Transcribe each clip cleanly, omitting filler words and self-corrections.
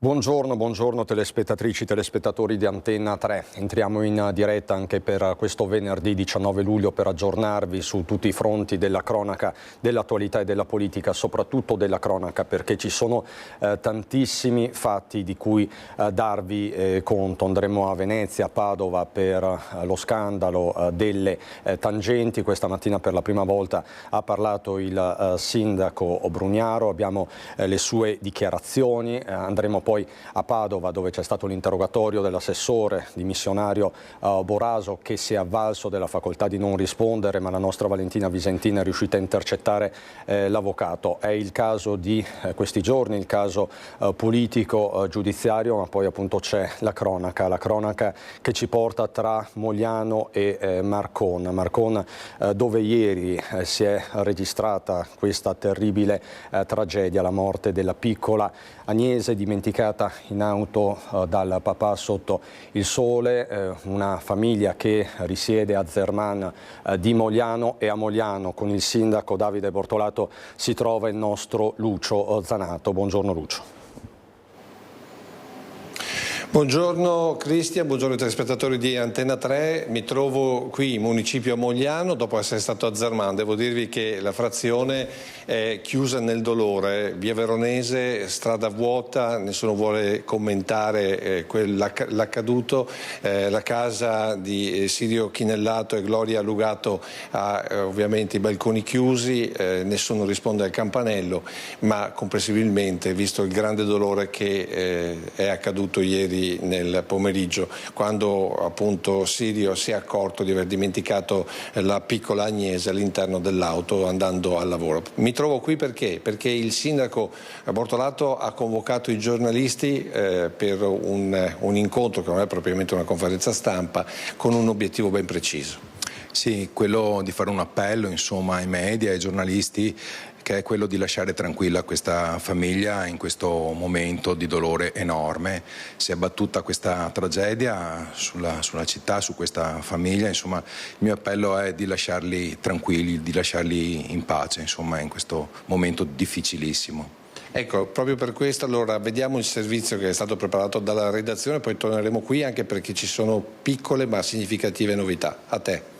Buongiorno telespettatrici, telespettatori di Antenna 3. Entriamo in diretta anche per questo venerdì 19 luglio per aggiornarvi su tutti i fronti della cronaca, dell'attualità e della politica, soprattutto della cronaca, perché ci sono tantissimi fatti di cui darvi conto. Andremo a Venezia, a Padova per lo scandalo delle tangenti. Questa mattina per la prima volta ha parlato il sindaco Brugnaro, abbiamo le sue dichiarazioni. Andremo poi a Padova, dove c'è stato l'interrogatorio dell'assessore dimissionario Boraso, che si è avvalso della facoltà di non rispondere, ma la nostra Valentina Visentina è riuscita a intercettare l'avvocato. È il caso di questi giorni, il caso politico giudiziario, ma poi appunto c'è la cronaca che ci porta tra Mogliano e Marcon, dove ieri si è registrata questa terribile tragedia, la morte della piccola Agnese, dimenticata in auto dal papà sotto il sole. Una famiglia che risiede a Zerman di Mogliano, e a Mogliano con il sindaco Davide Bortolato si trova il nostro Lucio Zanato. Buongiorno Lucio. Buongiorno Cristian, buongiorno ai telespettatori di Antenna 3. Mi trovo qui in municipio Mogliano dopo essere stato a Zerman. Devo dirvi che la frazione è chiusa nel dolore, via Veronese, strada vuota, nessuno vuole commentare l'accaduto. La casa di Sirio Chinellato e Gloria Lugato ha ovviamente i balconi chiusi, nessuno risponde al campanello, ma comprensibilmente, visto il grande dolore che è accaduto ieri nel pomeriggio, quando appunto Sirio si è accorto di aver dimenticato la piccola Agnese all'interno dell'auto andando al lavoro. Mi trovo qui perché il sindaco Bortolato ha convocato i giornalisti per un incontro che non è propriamente una conferenza stampa, con un obiettivo ben preciso. Sì, quello di fare un appello insomma ai media, ai giornalisti, che è quello di lasciare tranquilla questa famiglia in questo momento di dolore enorme. Si è abbattuta questa tragedia sulla città, su questa famiglia, insomma il mio appello è di lasciarli tranquilli, di lasciarli in pace, insomma, in questo momento difficilissimo. Ecco, proprio per questo allora vediamo il servizio che è stato preparato dalla redazione, poi torneremo qui anche perché ci sono piccole ma significative novità. A te.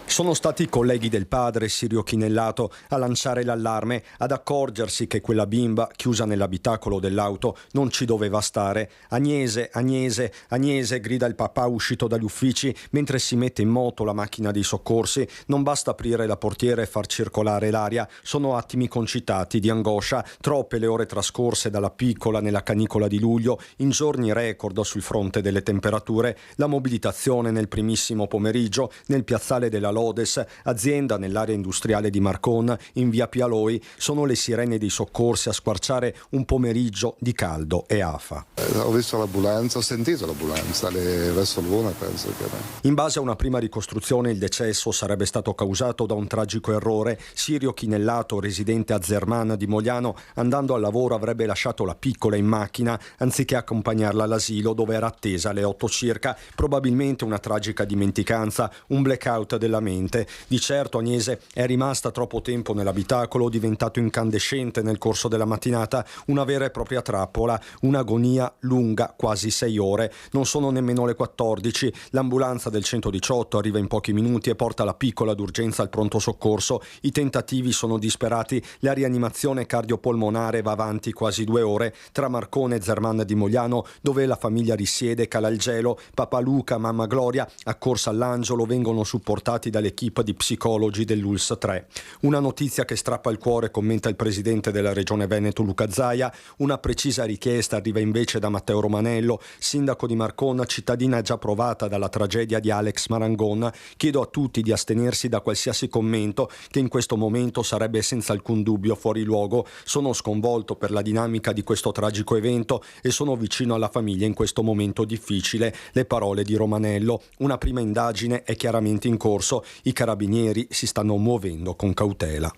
Sono stati i colleghi del padre, Sirio Chinellato, a lanciare l'allarme, ad accorgersi che quella bimba, chiusa nell'abitacolo dell'auto, non ci doveva stare. Agnese, Agnese, Agnese, grida il papà uscito dagli uffici mentre si mette in moto la macchina dei soccorsi. Non basta aprire la portiera e far circolare l'aria. Sono attimi concitati di angoscia, troppe le ore trascorse dalla piccola nella canicola di luglio, in giorni record sul fronte delle temperature, la mobilitazione nel primissimo pomeriggio nel piazzale della Lodes, azienda nell'area industriale di Marcon, in via Pialoi. Sono le sirene dei soccorsi a squarciare un pomeriggio di caldo e afa. Ho visto l'ambulanza, ho sentito l'ambulanza verso l'una, penso che... In base a una prima ricostruzione il decesso sarebbe stato causato da un tragico errore. Sirio Chinellato, residente a Zerman di Mogliano, andando al lavoro avrebbe lasciato la piccola in macchina anziché accompagnarla all'asilo, dove era attesa alle 8 circa. Probabilmente una tragica dimenticanza, un blackout della mente. Di certo Agnese è rimasta troppo tempo nell'abitacolo, diventato incandescente nel corso della mattinata, una vera e propria trappola, un'agonia lunga quasi 6 ore. Non sono nemmeno le 14, l'ambulanza del 118 arriva in pochi minuti e porta la piccola d'urgenza al pronto soccorso. I tentativi sono disperati, la rianimazione cardiopolmonare va avanti quasi 2 ore. Tra Marcone e Zerman di Mogliano, dove la famiglia risiede, cala il gelo. Papà Luca, mamma Gloria, accorsa all'angelo, vengono supportati dall'equipe di psicologi dell'ULSS 3. Una notizia che strappa il cuore, commenta il presidente della Regione Veneto Luca Zaia. Una precisa richiesta arriva invece da Matteo Romanello, sindaco di Marcon, cittadina già provata dalla tragedia di Alex Marangon. Chiedo a tutti di astenersi da qualsiasi commento che in questo momento sarebbe senza alcun dubbio fuori luogo. Sono sconvolto per la dinamica di questo tragico evento e sono vicino alla famiglia in questo momento difficile. Le parole di Romanello. Una prima indagine è chiaramente in corso. I carabinieri si stanno muovendo con cautela.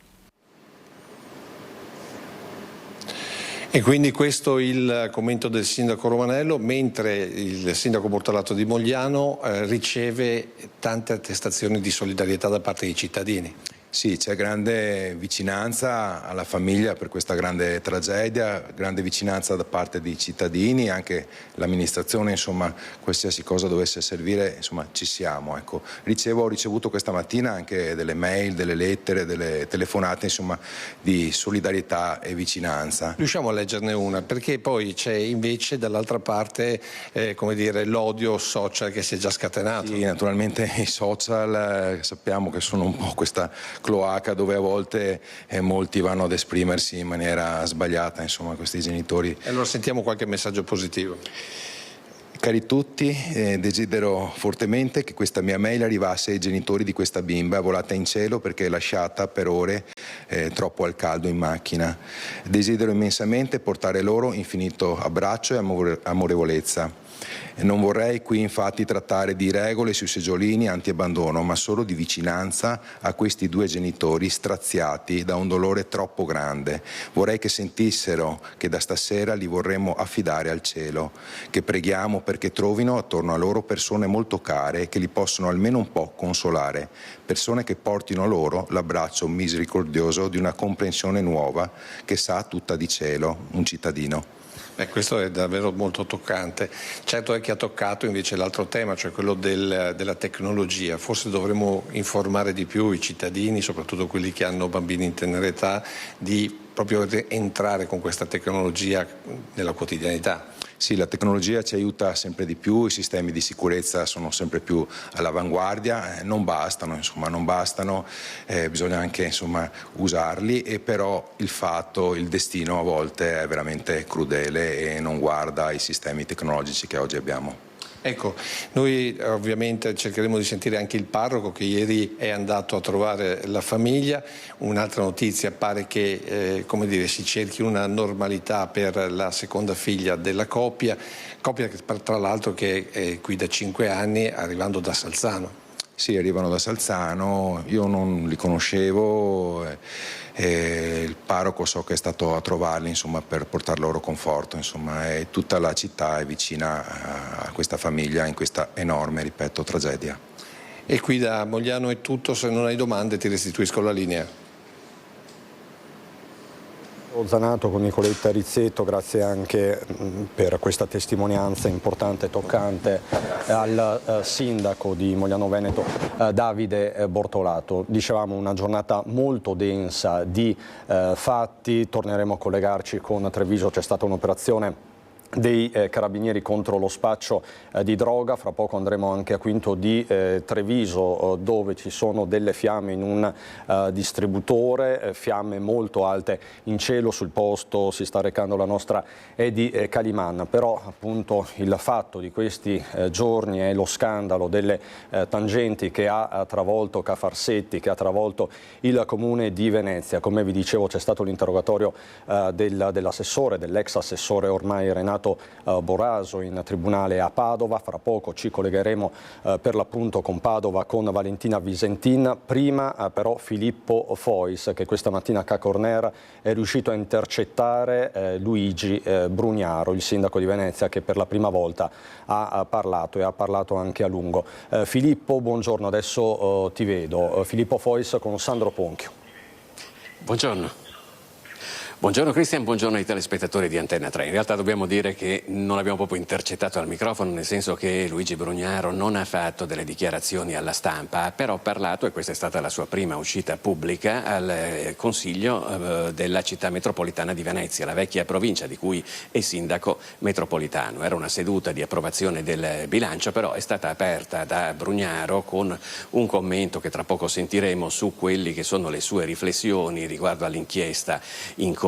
E quindi questo il commento del sindaco Romanello, mentre il sindaco Bortolato di Mogliano riceve tante attestazioni di solidarietà da parte dei cittadini. Sì, c'è grande vicinanza alla famiglia per questa grande tragedia, grande vicinanza da parte dei cittadini, anche l'amministrazione, insomma, qualsiasi cosa dovesse servire, insomma, ci siamo. Ecco. Ho ricevuto questa mattina anche delle mail, delle lettere, delle telefonate, insomma, di solidarietà e vicinanza. Riusciamo a leggerne una, perché poi c'è invece dall'altra parte come dire, l'odio social che si è già scatenato. Sì, naturalmente i social sappiamo che sono un po' questa cloaca dove a volte molti vanno ad esprimersi in maniera sbagliata, insomma, questi genitori. E allora sentiamo qualche messaggio positivo. Cari tutti, desidero fortemente che questa mia mail arrivasse ai genitori di questa bimba volata in cielo perché è lasciata per ore troppo al caldo in macchina. Desidero immensamente portare loro infinito abbraccio e amorevolezza. Non vorrei qui infatti trattare di regole sui seggiolini anti-abbandono, ma solo di vicinanza a questi due genitori straziati da un dolore troppo grande. Vorrei che sentissero che da stasera li vorremmo affidare al cielo, che preghiamo perché trovino attorno a loro persone molto care e che li possono almeno un po' consolare, persone che portino loro l'abbraccio misericordioso di una comprensione nuova che sa tutta di cielo, un cittadino. Questo è davvero molto toccante. Certo è che ha toccato invece l'altro tema, cioè quello della tecnologia. Forse dovremmo informare di più i cittadini, soprattutto quelli che hanno bambini in tenera età, di proprio entrare con questa tecnologia nella quotidianità. Sì, la tecnologia ci aiuta sempre di più, i sistemi di sicurezza sono sempre più all'avanguardia, non bastano, bisogna anche, insomma, usarli, e però il destino a volte è veramente crudele e non guarda i sistemi tecnologici che oggi abbiamo. Ecco, noi ovviamente cercheremo di sentire anche il parroco che ieri è andato a trovare la famiglia. Un'altra notizia, pare che si cerchi una normalità per la seconda figlia della coppia che tra l'altro che è qui da 5 anni, arrivando da Salzano. Sì, arrivano da Salzano, io non li conoscevo, il parroco so che è stato a trovarli, insomma, per portar loro conforto, insomma, e tutta la città è vicina a questa famiglia in questa enorme, ripeto, tragedia. E qui da Mogliano è tutto, se non hai domande ti restituisco la linea. Zanato con Nicoletta Rizzetto, grazie anche per questa testimonianza importante e toccante al sindaco di Mogliano Veneto Davide Bortolato. Dicevamo una giornata molto densa di fatti, torneremo a collegarci con Treviso, c'è stata un'operazione dei carabinieri contro lo spaccio di droga, fra poco andremo anche a Quinto di Treviso dove ci sono delle fiamme in un distributore, fiamme molto alte in cielo, sul posto si sta recando la nostra Edi Caliman, però appunto il fatto di questi giorni è lo scandalo delle tangenti che ha travolto Cafarsetti, che ha travolto il comune di Venezia. Come vi dicevo c'è stato l'interrogatorio dell'assessore, dell'ex assessore ormai Renato Boraso in tribunale a Padova. Fra poco ci collegheremo per l'appunto con Padova con Valentina Visentin. Prima però Filippo Fois, che questa mattina a Cacorner è riuscito a intercettare Luigi Brugnaro, il sindaco di Venezia, che per la prima volta ha parlato e ha parlato anche a lungo. Filippo, buongiorno, adesso ti vedo. Filippo Fois con Sandro Ponchio. Buongiorno. Buongiorno Cristian, buongiorno ai telespettatori di Antenna 3. In realtà dobbiamo dire che non abbiamo proprio intercettato al microfono, nel senso che Luigi Brugnaro non ha fatto delle dichiarazioni alla stampa, ha però parlato, e questa è stata la sua prima uscita pubblica, al Consiglio della città metropolitana di Venezia, la vecchia provincia di cui è sindaco metropolitano. Era una seduta di approvazione del bilancio, però è stata aperta da Brugnaro con un commento che tra poco sentiremo su quelli che sono le sue riflessioni riguardo all'inchiesta in corso.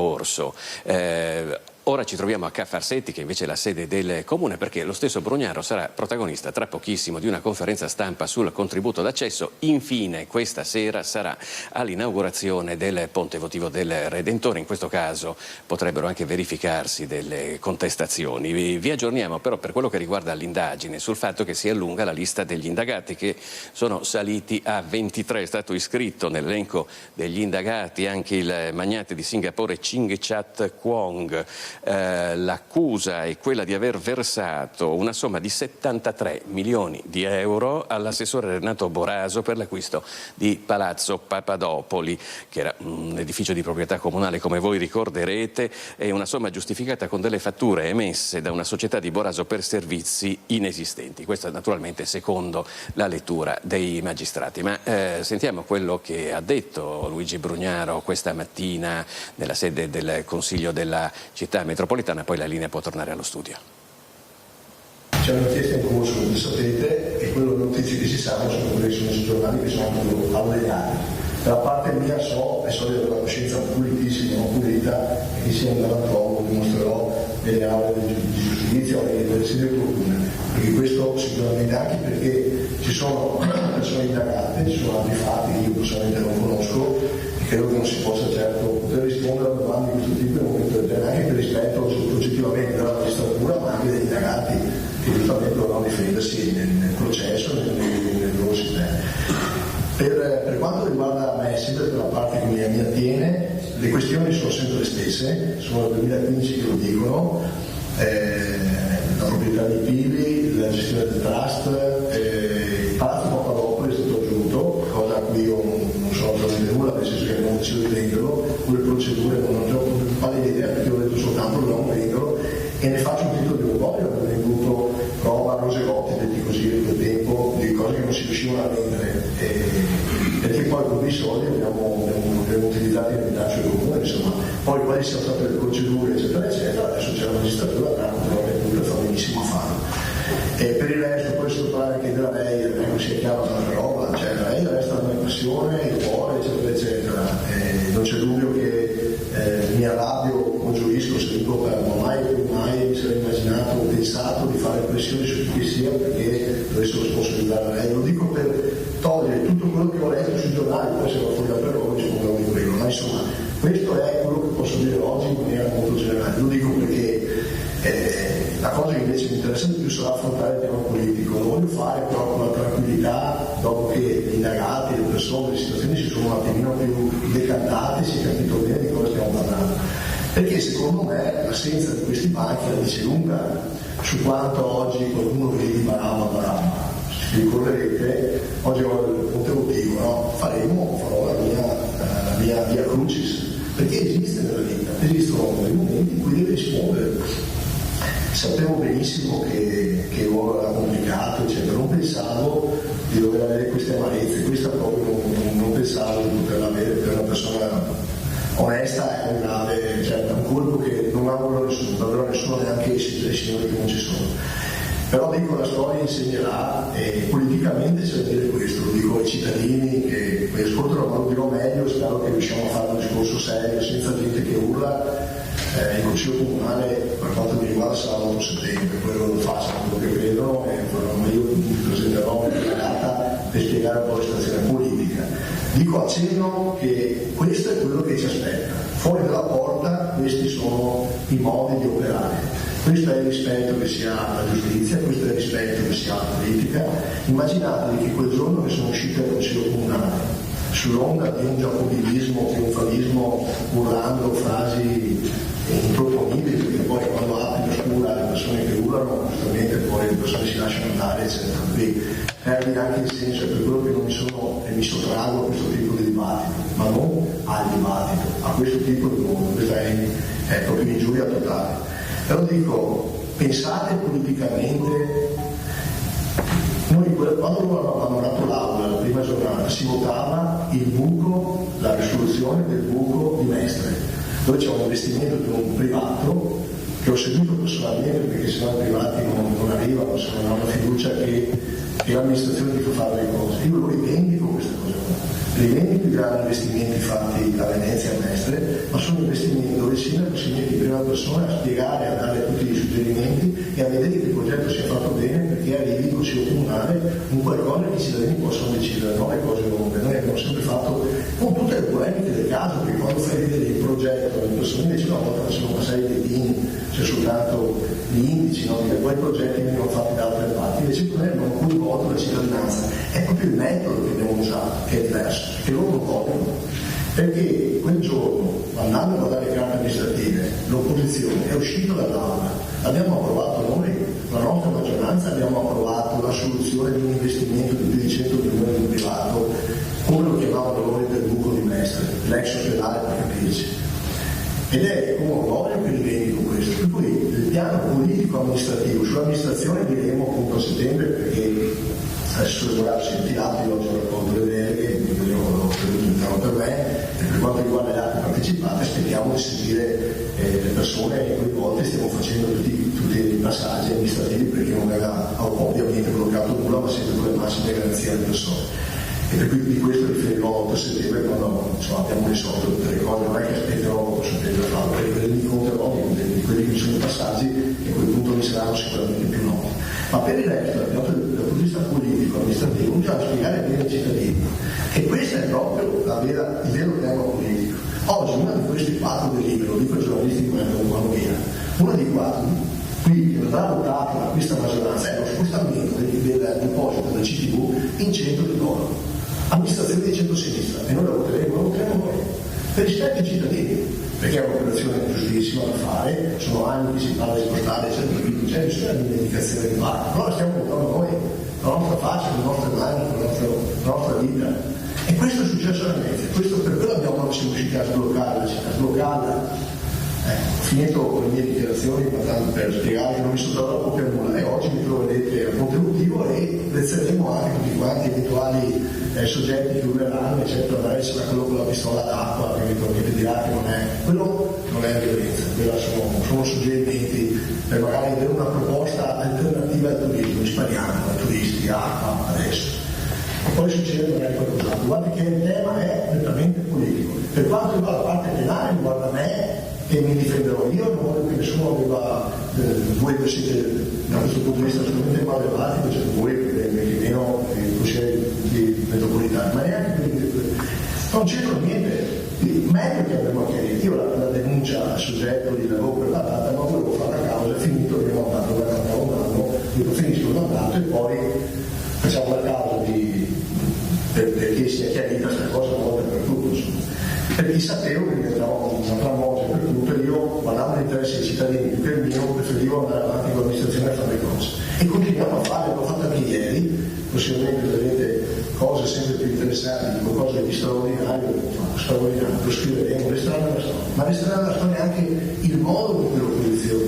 Ora ci troviamo a Cafarsetti, che invece è la sede del comune, perché lo stesso Brugnaro sarà protagonista tra pochissimo di una conferenza stampa sul contributo d'accesso. Infine questa sera sarà all'inaugurazione del ponte votivo del Redentore. In questo caso potrebbero anche verificarsi delle contestazioni. Vi aggiorniamo però per quello che riguarda l'indagine sul fatto che si allunga la lista degli indagati, che sono saliti a 23. È stato iscritto nell'elenco degli indagati anche il magnate di Singapore Ching Chat Kwong, l'accusa è quella di aver versato una somma di 73 milioni di euro all'assessore Renato Boraso per l'acquisto di Palazzo Papadopoli, che era un edificio di proprietà comunale, come voi ricorderete, e una somma giustificata con delle fatture emesse da una società di Boraso per servizi inesistenti. Questo naturalmente secondo la lettura dei magistrati. Ma sentiamo quello che ha detto Luigi Brugnaro questa mattina nella sede del Consiglio della Città Metropolitana, poi la linea può tornare allo studio. C'è un'inchiesta in corso, come sapete, e quelle notizie che si sanno sono quelle che sono sui giornali, che sono allegati. Da parte mia so di avere una coscienza pulitissima, non pulita, e che sia un galantrovo, dimostrerò nelle aule di giustizia o nelle sedi opportune, perché questo sicuramente anche perché ci sono persone indagate, ci sono altri fatti che io personalmente non conosco e credo che non si possa certo poter rispondere a domande di questo tipo in un momento del genere, anche per rispetto oggettivamente della magistratura ma anche degli indagati che giustamente dovranno difendersi nel processo e nel loro sistema. Per quanto riguarda me, sempre per la parte che mi attiene, le questioni sono sempre le stesse, sono dal 2015 che lo dicono, la proprietà dei Pili, la gestione del trust, il Palazzo Papadopoli è stato aggiunto, cosa a cui io non so assolutamente nulla, nel senso che abbiamo deciso di venderlo, quelle procedure non ho pallida idea perché ho detto soltanto che dobbiamo venderlo e ne faccio un titolo di orgoglio, ho venduto roba a Rosegotti, detti così in quel tempo, di cose che non si riuscivano a vendere, perché poi con quei soldi abbiamo utilizzato il bilancio del comune, insomma, poi quali siano state le procedure eccetera eccetera, adesso c'è la magistratura che fa benissimo a farlo. Per il resto poi si può parlare anche della lei, non sia chiaro una roba, cioè la lei resta la mia passione, il cuore eccetera eccetera, non c'è dubbio che mi arrabbio o giurisco se dico che non mai mi sarei immaginato o pensato di fare pressione su chi sia perché dovessero responsabilizzare la lei, lo dico per togliere tutto quello che ho letto sui giornali, poi se lo fuori da per oggi come di quello, ma insomma questo è quello che posso dire oggi in maniera molto generale, lo dico perché la cosa che invece mi interessa di più sarà affrontare il tema politico, lo voglio fare però con la tranquillità dopo che gli indagati, le persone, le situazioni si sono un attimino più decantate, si è capito bene di cosa stiamo parlando, perché secondo me l'assenza di questi banchi la dice lunga su quanto oggi qualcuno vedi barama. Se ricorderete, oggi ho il ponte votivo, no? Farò la mia via Crucis, perché esiste nella vita, esistono dei momenti in cui devi rispondere. Sapevo benissimo che il ruolo era complicato, eccetera, non pensavo di dover avere queste amarezze, questa proprio non pensavo di poterla avere per una persona onesta, è un grave, cioè è un colpo che non auguro a nessuno, davvero a nessuno, neanche ai signori che non ci sono. Però dico la storia insegnerà e politicamente c'è da dire questo, lo dico ai cittadini che mi ascoltano, ma lo dirò meglio, spero che riusciamo a fare un discorso serio, senza gente che urla. Il Consiglio Comunale per quanto mi riguarda sarà l'8 settembre, poi loro lo facciano quello che credono ma io mi presenterò una data per spiegare un po' la situazione politica. Dico accenno che questo è quello che ci aspetta, fuori dalla porta questi sono i modi di operare. Questo è il rispetto che si ha alla giustizia, questo è il rispetto che si ha alla politica. Immaginatevi che quel giorno che sono usciti dal Consiglio Comunale, sull'onda di un giacobinismo, trionfalismo, urlando frasi improponibili, perché poi quando apri l'oscura le persone che urlano, giustamente poi le persone si lasciano andare, eccetera. Quindi perdi anche il senso, è per quello che non mi sottraggo a questo tipo di dibattito, ma non al dibattito, a questo tipo di mondo, questa è proprio un'ingiuria totale. Però dico, pensate politicamente, noi quando hanno dato l'aula la prima giornata si votava il buco, la risoluzione del buco di Mestre, dove c'è un investimento di un privato che ho seguito personalmente perché sennò i privati non arrivano, se non hanno la fiducia che l'amministrazione ti fa fare le cose. Io lo rivendico questa cosa qua. Rivendico i grandi investimenti fatti da Venezia a Mestre, ma sono investimenti dove il sindaco si mette in prima persona a spiegare, a dare tutti i suggerimenti e a vedere che il progetto sia fatto bene perché arrivi in Consiglio Comunale un qualcosa che i cittadini possono decidere, non le cose lunghe. Noi abbiamo sempre fatto con tutte le polemiche del caso, perché quando fai vedere il progetto alle persone invece una volta facevano passare i dedini, cioè soltanto gli indici, no? Poi i progetti venivano fatti da altre parti, invece noi abbiamo coinvolto la cittadinanza. È proprio il metodo che abbiamo usato che è diverso, che loro non vogliono. perché quel giorno, andando a dare le carte amministrative, l'opposizione è uscita dall'aula, abbiamo approvato noi, la nostra maggioranza, abbiamo approvato la soluzione di un investimento di più di 100 milioni in privato, come lo chiamavano loro per buco di Mestre, l'ex ospedale per capirci. Ed è con orgoglio che rivendico questo. E poi il piano politico amministrativo, sull'amministrazione diremo appunto a settembre, perché adesso dovrà sentire io oggi ho raccolto le deleghe, io ho creduto un piano per me, e per quanto riguarda le altre partecipate aspettiamo di seguire le persone coinvolte, stiamo facendo tutti i passaggi amministrativi perché non verrà ovviamente bloccato nulla, ma sempre con le massime garanzie alle persone. E per cui di questo riferirò a settembre quando abbiamo risolto tutte le cose, non è che aspetterò settembre a farlo, perché li incontrerò di quelli che sono i passaggi e a quel punto mi saranno sicuramente più noti. Ma per il resto, dal punto di vista politico, amministrativo, bisogna spiegare bene ai cittadini che questo è proprio il vero tema politico. Oggi una di questi 4 deliberi, lo dico ai giornalisti che vanno via, una di 4 qui che verrà votata da questa maggioranza è lo spostamento del deposito del CTV in $100. Amministrazione di centro-sinistra, e noi la voteremo noi, per rispetto ai cittadini, perché è un'operazione giustissima da fare, sono anni che si parla di spostare, non c'è nessuna indicazione di parte, però la stiamo votando noi, la nostra faccia, le nostre mani, la nostra vita. E questo è successo a Venezia, questo per quello siamo riusciti a sbloccare la città, sbloccarla. Ho finito con le mie dichiarazioni per spiegare che non mi sono dato troppo per nulla e oggi mi troverete al contributivo e prezzeremo anche tutti quanti eventuali soggetti che urleranno eccetera, magari sarà quello con la pistola d'acqua che eventualmente dirà che quello non è violenza, quello sono suggerimenti per magari avere una proposta alternativa al turismo, spariamo ai turisti, acqua adesso. E poi succede magari qualcos'altro. Guardate che il tema è nettamente politico. Per quanto riguarda la parte penale, riguarda me e mi difenderò io, non voglio che nessuno aveva, voi siete da questo punto di vista assolutamente mal elevati, cioè voi meno consiglieri metropolitani, ma neanche non c'entra niente, meglio che avremo chiarito. Io la denuncia al soggetto di lavoro per la data, non volevo fare la causa, è finito, abbiamo mandato un anno, dico finisco il mandato e poi facciamo la causa perché sia chiarita questa cosa una volta per tutto, perché sapevo che diventavo una tramosa per tutto e io guardavo l'interesse dei cittadini più che il mio, preferivo andare avanti con l'amministrazione a fare le cose e continuiamo a fare, l'ho fatto anche ieri, possibilmente vedrete cose sempre più interessanti, qualcosa di straordinario, lo scriveremo, resterà nella storia, ma resterà nella storia anche il modo con cui l'opposizione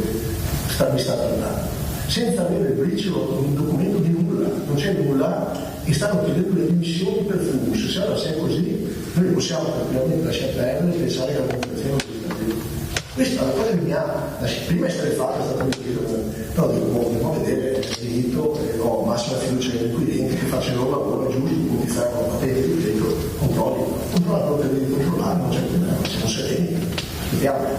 mi sta trattando, senza avere il briciolo, un documento di nulla, non c'è nulla e stanno chiedendo le dimissioni per FUS. Se allora se è così, noi possiamo tranquillamente lasciare perdere e pensare che la comunicazione legislativa. Questa è una cosa che mi ha, prima essere fatta è stata richiesta, però dobbiamo vedere il diritto, ho massima fiducia negli inquirenti che facciano il loro lavoro giusto, pubbliciare con la patente, ripeto, controllano per devi controllare, non c'è problema, siamo sereni,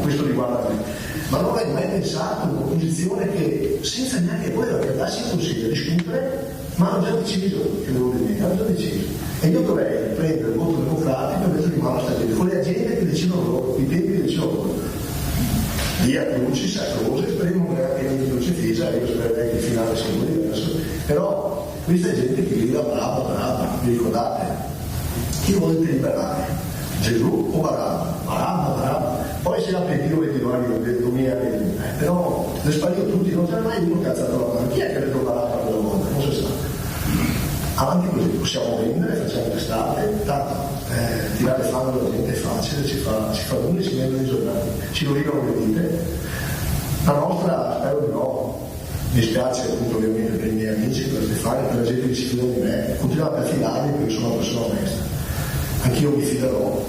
questo riguarda me. Ma non avrei mai pensato un'opposizione che senza neanche poi darsi il consiglio di discutere, ma hanno già deciso che devo dire, hanno già deciso. E io dovrei prendere il voto democratico e mettere in mano a stare con le agende che decidono loro, i tempi che decidono loro. Via Crucis, Sacrose, speriamo che non crocifissa, io spererei che il finale sia diverso. Però questa è gente che grida brava, vi ricordate? Chi volete liberare? Gesù o Barabba? Barabba. Poi se l'aperitivo è di domina, però le sparito tutti, non c'è mai uno cazzato la mano. Chi è che le troverà quella volta? Non si sa. Avanti così, possiamo vendere, facciamo testate, tanto tirare fango alla gente è facile, si fa nulla, si vendono i giornali, ci rovinano le vite. La nostra, spero di no, mi spiace appunto ovviamente per i miei amici, per Stefano, per la gente che si fida di me, continuate a fidarmi perché sono una persona onesta. Anch'io mi fiderò.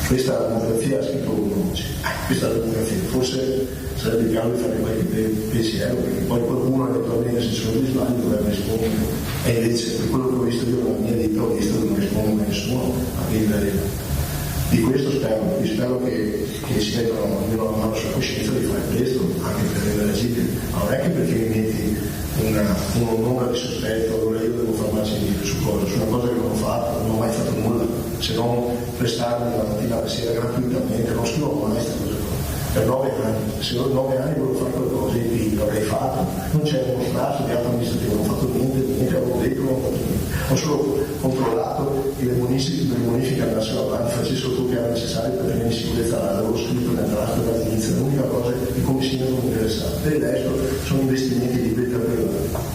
Questa democrazia ha scritto uno oggi, questa democrazia, forse sarebbe il caso di fare qualche pensiero, perché poi qualcuno eventualmente se ci sono degli sbagli dovrebbe rispondere, e invece per quello che ho visto io nella mia vita ho visto che non risponde a nessuno a vivere. Di questo spero che si mettano almeno la mano sulla coscienza di fare questo, anche per rendere agibile, ma non è che perché mi metti un'ombra di sospetto, allora io devo fermarci su una cosa che non ho fatto, non ho mai fatto nulla, se non prestarmi la mattina alla sera gratuitamente, non scrivo mai questa cosa qua. Per 9 anni, se io 9 anni volevo fare qualcosa e l'avrei fatto, non c'è uno strato di atto amministrativo, non ho fatto niente, avevo detto, non ho fatto niente, ho solo controllato i demonisti Institute di Bonifica National Bank facessero tutto che era necessario per tenere in sicurezza l'albero scritto nel draft dall'inizio. L'unica cosa è che come sindaco mi interessa. Per il resto sono investimenti di vita privata.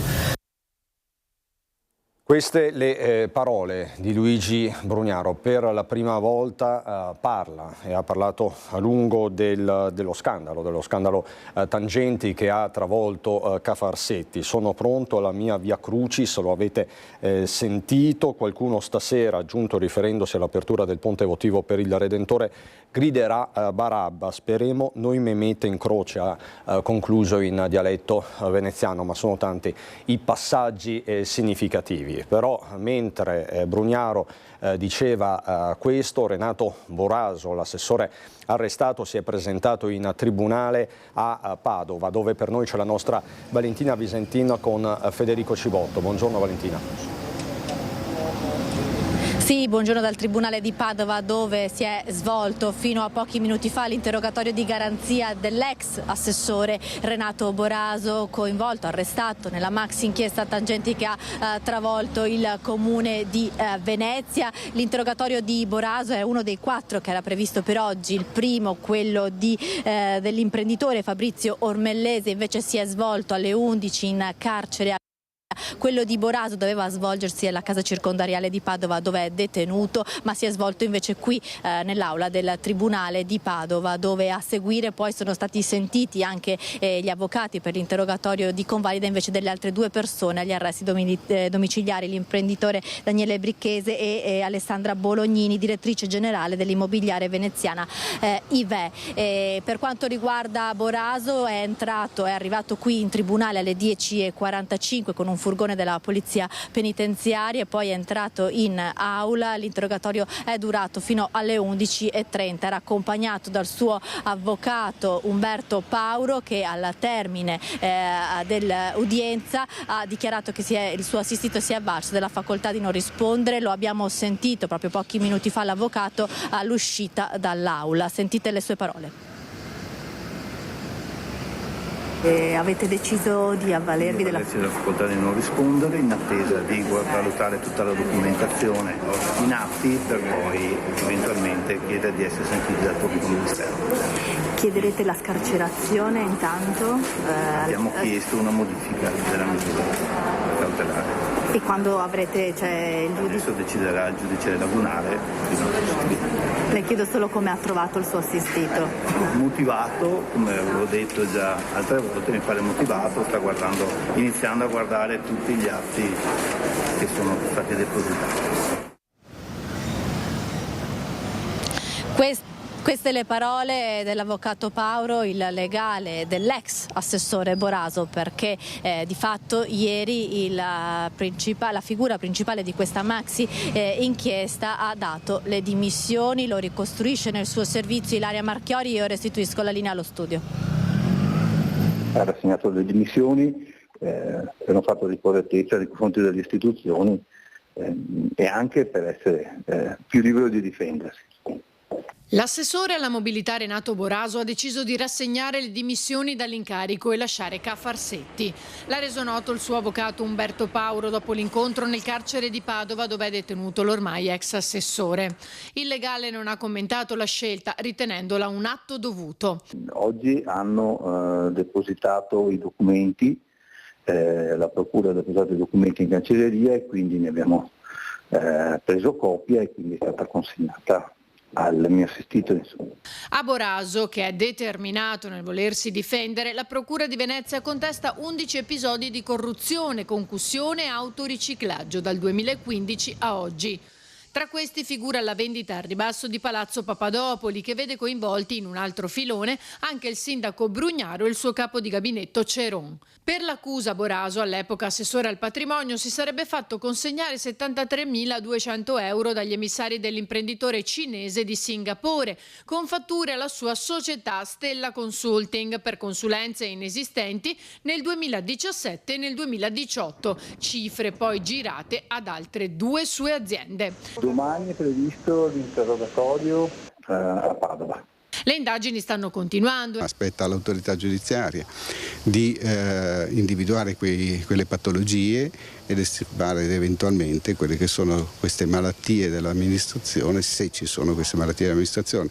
Queste le parole di Luigi Brugnaro. Per la prima volta parla e ha parlato a lungo dello scandalo Tangenti che ha travolto Cafarsetti. Sono pronto alla mia via crucis, lo avete sentito, qualcuno stasera, aggiunto riferendosi all'apertura del ponte votivo per il Redentore, griderà Barabba, speremo noi me mette in croce, ha concluso in dialetto veneziano, ma sono tanti i passaggi significativi. Però mentre Brugnaro diceva questo, Renato Boraso, l'assessore arrestato, si è presentato in tribunale a Padova, dove per noi c'è la nostra Valentina Visentin con Federico Cibotto. Buongiorno Valentina. Sì, buongiorno dal Tribunale di Padova, dove si è svolto fino a pochi minuti fa l'interrogatorio di garanzia dell'ex assessore Renato Boraso, coinvolto, arrestato nella maxi inchiesta Tangenti che ha travolto il comune di Venezia. L'interrogatorio di Boraso è uno dei 4 che era previsto per oggi. Il primo, quello dell'imprenditore Fabrizio Ormellese, invece si è svolto alle 11 in carcere. Quello di Boraso doveva svolgersi alla casa circondariale di Padova, dove è detenuto, ma si è svolto invece qui nell'aula del Tribunale di Padova, dove a seguire poi sono stati sentiti anche gli avvocati per l'interrogatorio di convalida invece delle altre 2 persone agli arresti domiciliari, l'imprenditore Daniele Bricchese e Alessandra Bolognini, direttrice generale dell'immobiliare veneziana IVE. Per quanto riguarda Boraso, è arrivato qui in tribunale alle 10:45 con un furgone della polizia penitenziaria e poi è entrato in aula. L'interrogatorio è durato fino alle 11:30, era accompagnato dal suo avvocato Umberto Pauro, che al termine dell'udienza ha dichiarato che il suo assistito si è avvalso della facoltà di non rispondere. Lo abbiamo sentito proprio pochi minuti fa l'avvocato all'uscita dall'aula. Sentite le sue parole. Avete deciso di avvalervi della facoltà di non rispondere in attesa di valutare tutta la documentazione in atti per poi eventualmente chiedere di essere sentiti dal pubblico ministero. Chiederete la scarcerazione intanto? Abbiamo chiesto una modifica della misura cautelare. E quando avrete il giudice? Adesso deciderà il giudice lagunare di non sostituire. Le chiedo solo come ha trovato il suo assistito. Motivato, come avevo detto già altre volte, mi pare motivato, sta iniziando a guardare tutti gli atti che sono stati depositati. Queste le parole dell'avvocato Pauro, il legale dell'ex assessore Boraso, perché di fatto ieri la figura principale di questa maxi inchiesta ha dato le dimissioni. Lo ricostruisce nel suo servizio Ilaria Marchiori. Io restituisco la linea allo studio. Ha rassegnato le dimissioni per un fatto di correttezza nei confronti delle istituzioni e anche per essere più libero di difendersi. L'assessore alla mobilità Renato Boraso ha deciso di rassegnare le dimissioni dall'incarico e lasciare Cafarsetti. L'ha reso noto il suo avvocato Umberto Pauro dopo l'incontro nel carcere di Padova, dove è detenuto l'ormai ex assessore. Il legale non ha commentato la scelta, ritenendola un atto dovuto. Oggi hanno depositato i documenti, la procura ha depositato i documenti in cancelleria e quindi ne abbiamo preso copia e quindi è stata consegnata al mio assistito. A Boraso, che è determinato nel volersi difendere, la Procura di Venezia contesta 11 episodi di corruzione, concussione e autoriciclaggio dal 2015 a oggi. Tra questi figura la vendita al ribasso di Palazzo Papadopoli, che vede coinvolti in un altro filone anche il sindaco Brugnaro e il suo capo di gabinetto Ceron. Per l'accusa, Boraso, all'epoca assessore al patrimonio, si sarebbe fatto consegnare 73.200 euro dagli emissari dell'imprenditore cinese di Singapore, con fatture alla sua società Stella Consulting per consulenze inesistenti nel 2017 e nel 2018, cifre poi girate ad altre 2 sue aziende. Domani è previsto l'interrogatorio a Padova. Le indagini stanno continuando. Aspetta l'autorità giudiziaria. di individuare quelle patologie ed estirpare eventualmente quelle che sono queste malattie dell'amministrazione, se ci sono queste malattie dell'amministrazione.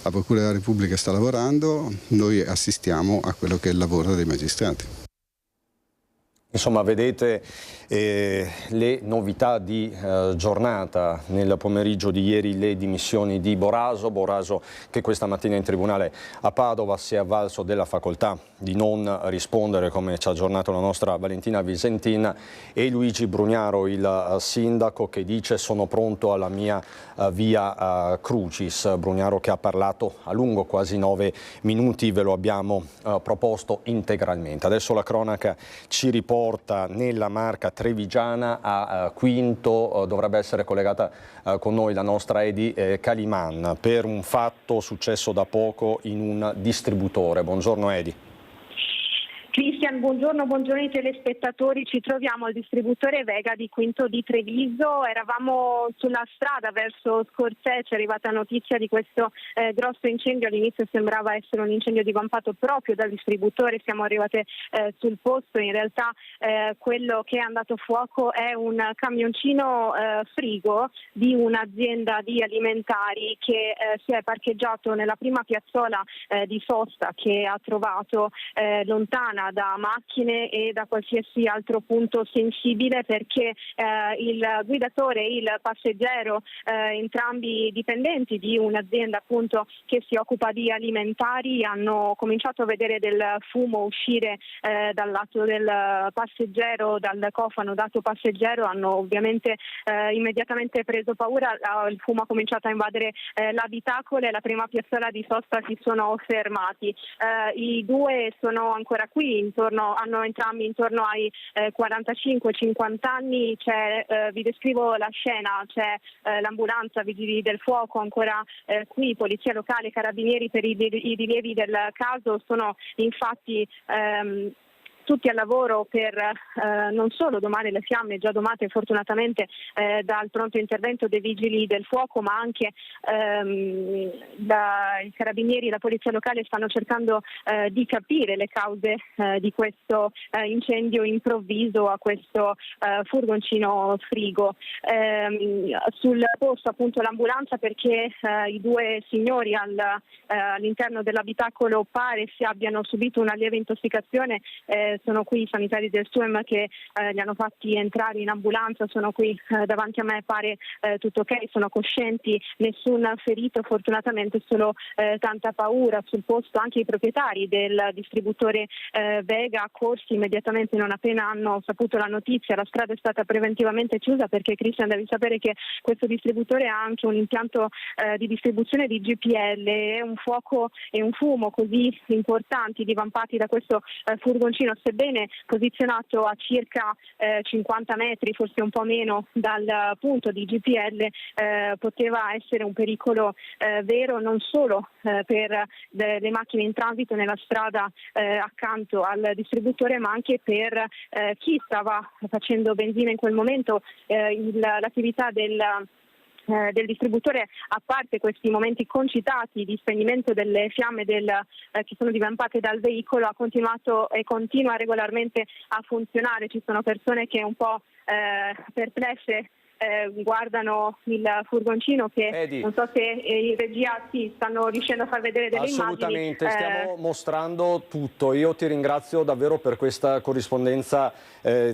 La Procura della Repubblica sta lavorando, noi assistiamo a quello che è il lavoro dei magistrati. Insomma, vedete le novità di giornata nel pomeriggio di ieri, le dimissioni di Boraso che questa mattina in tribunale a Padova si è avvalso della facoltà di non rispondere, come ci ha aggiornato la nostra Valentina Visentin, e Luigi Brugnaro, il sindaco, che dice: sono pronto alla mia via Crucis. Brugnaro che ha parlato a lungo, quasi 9 minuti, ve lo abbiamo proposto integralmente. Adesso la cronaca ci riporta nella Marca trevigiana a Quinto. Dovrebbe essere collegata con noi la nostra Edi Caliman per un fatto successo da poco in un distributore. Buongiorno Edi. Cristian, buongiorno ai telespettatori. Ci troviamo al distributore Vega di Quinto di Treviso. Eravamo sulla strada verso Scorzè, ci è arrivata notizia di questo grosso incendio. All'inizio sembrava essere un incendio divampato proprio dal distributore. Siamo arrivate sul posto. In realtà quello che è andato a fuoco è un camioncino frigo di un'azienda di alimentari che si è parcheggiato nella prima piazzola di sosta che ha trovato lontana da macchine e da qualsiasi altro punto sensibile, perché il guidatore e il passeggero, entrambi dipendenti di un'azienda appunto che si occupa di alimentari, hanno cominciato a vedere del fumo uscire dal lato del passeggero, dal cofano dato passeggero. Hanno ovviamente immediatamente preso paura, il fumo ha cominciato a invadere l'abitacolo e la prima piazzola di sosta si sono fermati. I due sono ancora qui, hanno entrambi intorno ai 45-50 anni. Vi descrivo la scena: c'è l'ambulanza, vigili del fuoco ancora qui, polizia locale, carabinieri per i rilievi del caso. Sono infatti tutti al lavoro per non solo domare le fiamme già domate fortunatamente dal pronto intervento dei vigili del fuoco, ma anche i carabinieri e la polizia locale stanno cercando di capire le cause di questo incendio improvviso a questo furgoncino frigo. Sul posto appunto l'ambulanza, perché i due signori all'interno dell'abitacolo pare si abbiano subito una lieve intossicazione. Sono qui i sanitari del SUEM che li hanno fatti entrare in ambulanza, sono qui davanti a me, pare tutto ok, sono coscienti, nessun ferito fortunatamente, solo tanta paura. Sul posto anche i proprietari del distributore Vega, corsi immediatamente non appena hanno saputo la notizia. La strada è stata preventivamente chiusa perché, Cristian, devi sapere che questo distributore ha anche un impianto di distribuzione di GPL, e un fuoco e un fumo così importanti divampati da questo furgoncino, sebbene posizionato a circa 50 metri, forse un po' meno dal punto di GPL, poteva essere un pericolo vero non solo per le macchine in transito nella strada accanto al distributore, ma anche per chi stava facendo benzina in quel momento. L'attività del distributore, a parte questi momenti concitati di spegnimento delle fiamme che sono divampate dal veicolo, ha continuato e continua regolarmente a funzionare. Ci sono persone che un po' perplesse guardano il furgoncino che Edi, non so se in regia stanno riuscendo a far vedere delle assolutamente, immagini. stiamo mostrando tutto. Io ti ringrazio davvero per questa corrispondenza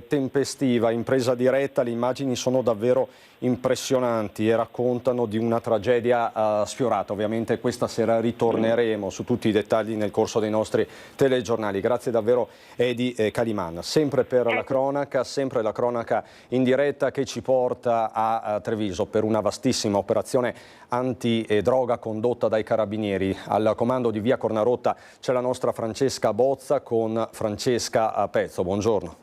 tempestiva, in presa diretta. Le immagini sono davvero impressionanti e raccontano di una tragedia sfiorata. Ovviamente questa sera ritorneremo su tutti i dettagli nel corso dei nostri telegiornali. Grazie davvero Edi Caliman, sempre per la cronaca, sempre la cronaca in diretta che ci porta a Treviso per una vastissima operazione antidroga condotta dai carabinieri. Al comando di via Cornarotta c'è la nostra Francesca Bozza con Francesca Pezzo. Buongiorno.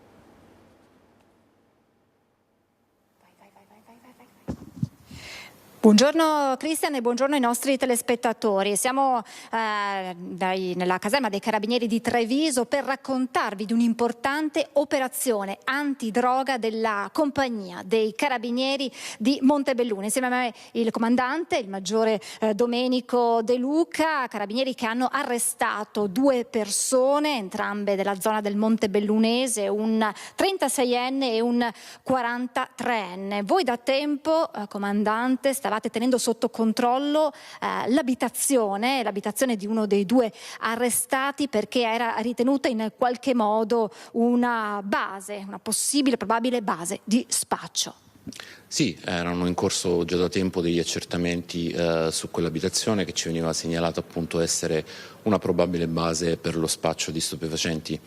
Buongiorno Cristian e buongiorno ai nostri telespettatori. Siamo nella caserma dei Carabinieri di Treviso per raccontarvi di un'importante operazione antidroga della compagnia dei Carabinieri di Montebelluna. Insieme a me il comandante, il maggiore Domenico De Luca, carabinieri che hanno arrestato 2 persone, entrambe della zona del Montebellunese, un 36enne e un 43enne. Voi da tempo, comandante, stavate tenendo sotto controllo l'abitazione di uno dei 2 arrestati, perché era ritenuta in qualche modo una possibile, probabile base di spaccio. Sì, erano in corso già da tempo degli accertamenti su quell'abitazione che ci veniva segnalata appunto essere una probabile base per lo spaccio di stupefacenti.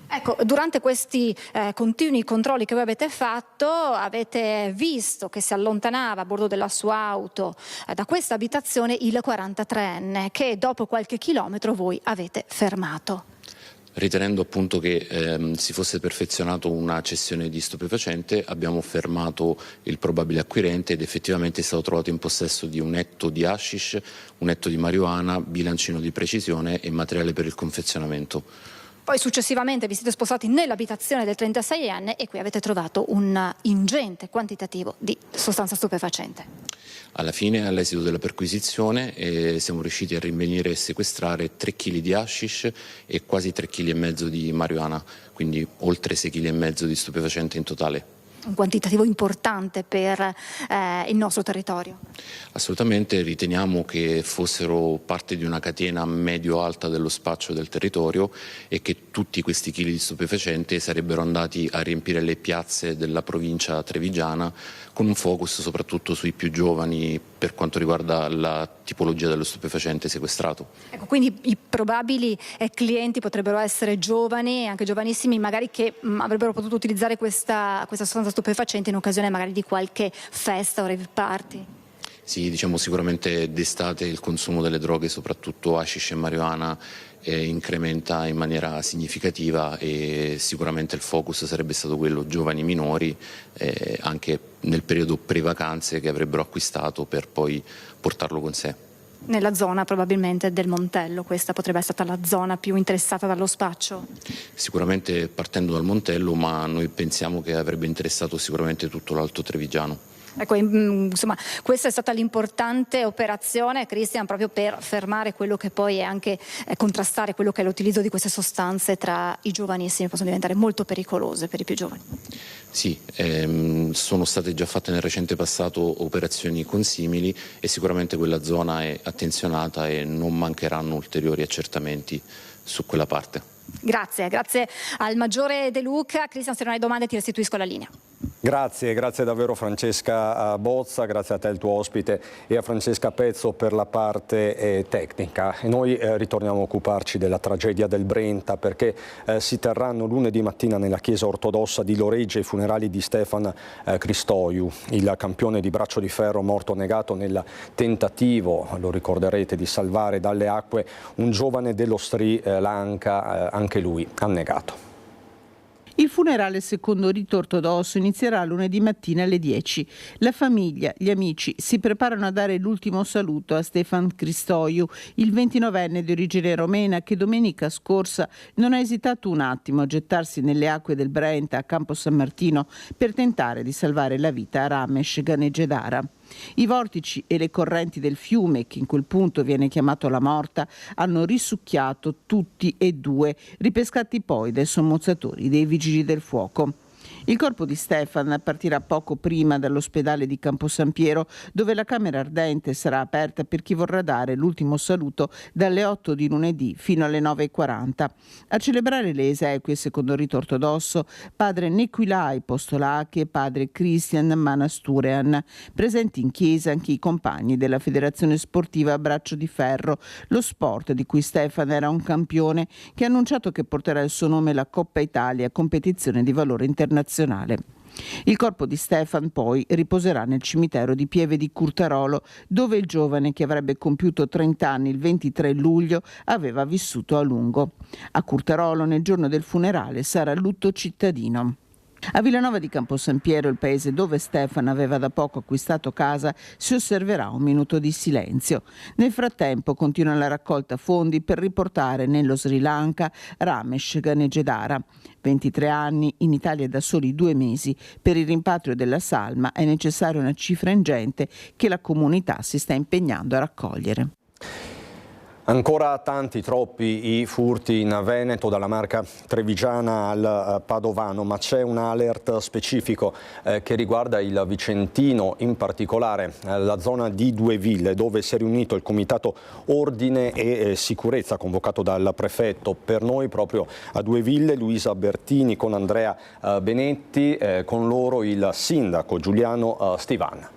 Ecco, durante questi continui controlli che voi avete fatto, avete visto che si allontanava a bordo della sua auto da questa abitazione il 43enne, che dopo qualche chilometro voi avete fermato. Ritenendo appunto che si fosse perfezionato una cessione di stupefacente, abbiamo fermato il probabile acquirente ed effettivamente è stato trovato in possesso di un etto di hashish, un etto di marijuana, bilancino di precisione e materiale per il confezionamento. Poi successivamente vi siete spostati nell'abitazione del 36enne e qui avete trovato un ingente quantitativo di sostanza stupefacente. Alla fine, all'esito della perquisizione, siamo riusciti a rinvenire e sequestrare 3 kg di hashish e quasi 3,5 kg di marijuana, quindi oltre 6,5 kg di stupefacente in totale. Un quantitativo importante per il nostro territorio. Assolutamente, riteniamo che fossero parte di una catena medio-alta dello spaccio del territorio e che tutti questi chili di stupefacente sarebbero andati a riempire le piazze della provincia trevigiana, con un focus soprattutto sui più giovani per quanto riguarda la tipologia dello stupefacente sequestrato. Ecco, quindi i probabili clienti potrebbero essere giovani, anche giovanissimi, magari che avrebbero potuto utilizzare questa sostanza stupefacente in occasione magari di qualche festa o rave party. Sì, diciamo sicuramente d'estate il consumo delle droghe, soprattutto hashish e marijuana, incrementa in maniera significativa e sicuramente il focus sarebbe stato quello giovani minori, anche nel periodo pre-vacanze, che avrebbero acquistato per poi portarlo con sé. Nella zona probabilmente del Montello, questa potrebbe essere stata la zona più interessata dallo spaccio? Sicuramente partendo dal Montello, ma noi pensiamo che avrebbe interessato sicuramente tutto l'Alto Trevigiano. Ecco, insomma, questa è stata l'importante operazione, Cristian, proprio per fermare quello che poi è anche contrastare quello che è l'utilizzo di queste sostanze tra i giovanissimi, possono diventare molto pericolose per i più giovani. Sì, sono state già fatte nel recente passato operazioni consimili e sicuramente quella zona è attenzionata e non mancheranno ulteriori accertamenti su quella parte. Grazie al maggiore De Luca. Cristian, se non hai domande ti restituisco la linea. Grazie davvero Francesca Bozza, grazie a te il tuo ospite e a Francesca Pezzo per la parte tecnica. E noi ritorniamo a occuparci della tragedia del Brenta, perché si terranno lunedì mattina nella chiesa ortodossa di Loreggia i funerali di Stefan Cristoiu, il campione di braccio di ferro morto negato nel tentativo, lo ricorderete, di salvare dalle acque un giovane dello Sri Lanka, anche lui annegato. Il funerale secondo rito ortodosso inizierà lunedì mattina alle 10. La famiglia, gli amici si preparano a dare l'ultimo saluto a Stefan Cristoiu, il 29enne di origine romena che domenica scorsa non ha esitato un attimo a gettarsi nelle acque del Brenta a Campo San Martino per tentare di salvare la vita a Ramesh Ganegedara. I vortici e le correnti del fiume, che in quel punto viene chiamato la Morta, hanno risucchiato tutti e 2, ripescati poi dai sommozzatori dei vigili del fuoco. Il corpo di Stefan partirà poco prima dall'ospedale di Campo San Piero, dove la camera ardente sarà aperta per chi vorrà dare l'ultimo saluto dalle 8 di lunedì fino alle 9:40. A celebrare le esequie secondo il rito ortodosso padre Nequilai Postolaki e padre Christian Manasturean. Presenti in chiesa anche i compagni della Federazione Sportiva Braccio di Ferro, lo sport di cui Stefan era un campione, che ha annunciato che porterà il suo nome la Coppa Italia, competizione di valore internazionale. Il corpo di Stefan poi riposerà nel cimitero di Pieve di Curtarolo, dove il giovane, che avrebbe compiuto 30 anni il 23 luglio, aveva vissuto a lungo. A Curtarolo nel giorno del funerale sarà lutto cittadino. A Villanova di Camposampiero, il paese dove Stefan aveva da poco acquistato casa, si osserverà un minuto di silenzio. Nel frattempo continua la raccolta fondi per riportare nello Sri Lanka Ramesh Ganegedara, 23 anni, in Italia da soli 2 mesi. Per il rimpatrio della salma è necessaria una cifra ingente che la comunità si sta impegnando a raccogliere. Ancora tanti, troppi i furti in Veneto, dalla Marca trevigiana al padovano, ma c'è un alert specifico che riguarda il Vicentino, in particolare la zona di Due Ville, dove si è riunito il Comitato Ordine e Sicurezza convocato dal prefetto. Per noi proprio a Due Ville Luisa Bertini con Andrea Benetti, con loro il sindaco Giuliano Stivan.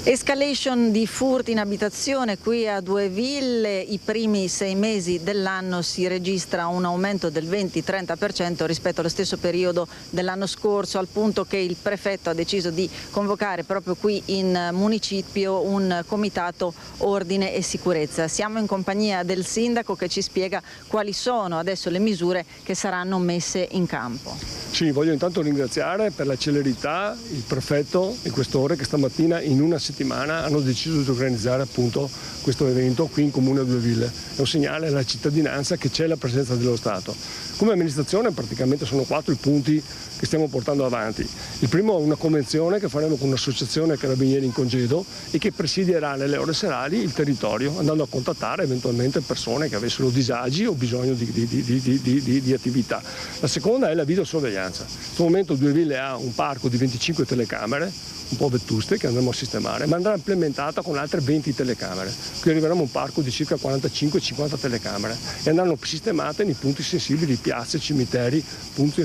Escalation di furti in abitazione qui a Due Ville. I primi 6 mesi dell'anno si registra un aumento del 20-30% rispetto allo stesso periodo dell'anno scorso, al punto che il prefetto ha deciso di convocare proprio qui in municipio un comitato ordine e sicurezza. Siamo in compagnia del sindaco che ci spiega quali sono adesso le misure che saranno messe in campo. Sì, voglio intanto ringraziare per la celerità il prefetto e il questore che stamattina in una settimana hanno deciso di organizzare appunto questo evento qui in comune a Due Ville. È un segnale alla cittadinanza che c'è la presenza dello Stato. Come amministrazione praticamente sono 4 i punti che stiamo portando avanti. Il primo è una convenzione che faremo con un'associazione Carabinieri in Congedo e che presidierà nelle ore serali il territorio, andando a contattare eventualmente persone che avessero disagi o bisogno di attività. La seconda è la videosorveglianza. In questo momento Due Ville ha un parco di 25 telecamere, un po' vetuste, che andremo a sistemare, ma andrà implementata con altre 20 telecamere. Qui arriveremo a un parco di circa 45-50 telecamere e andranno sistemate nei punti sensibili, piazze, cimiteri, punti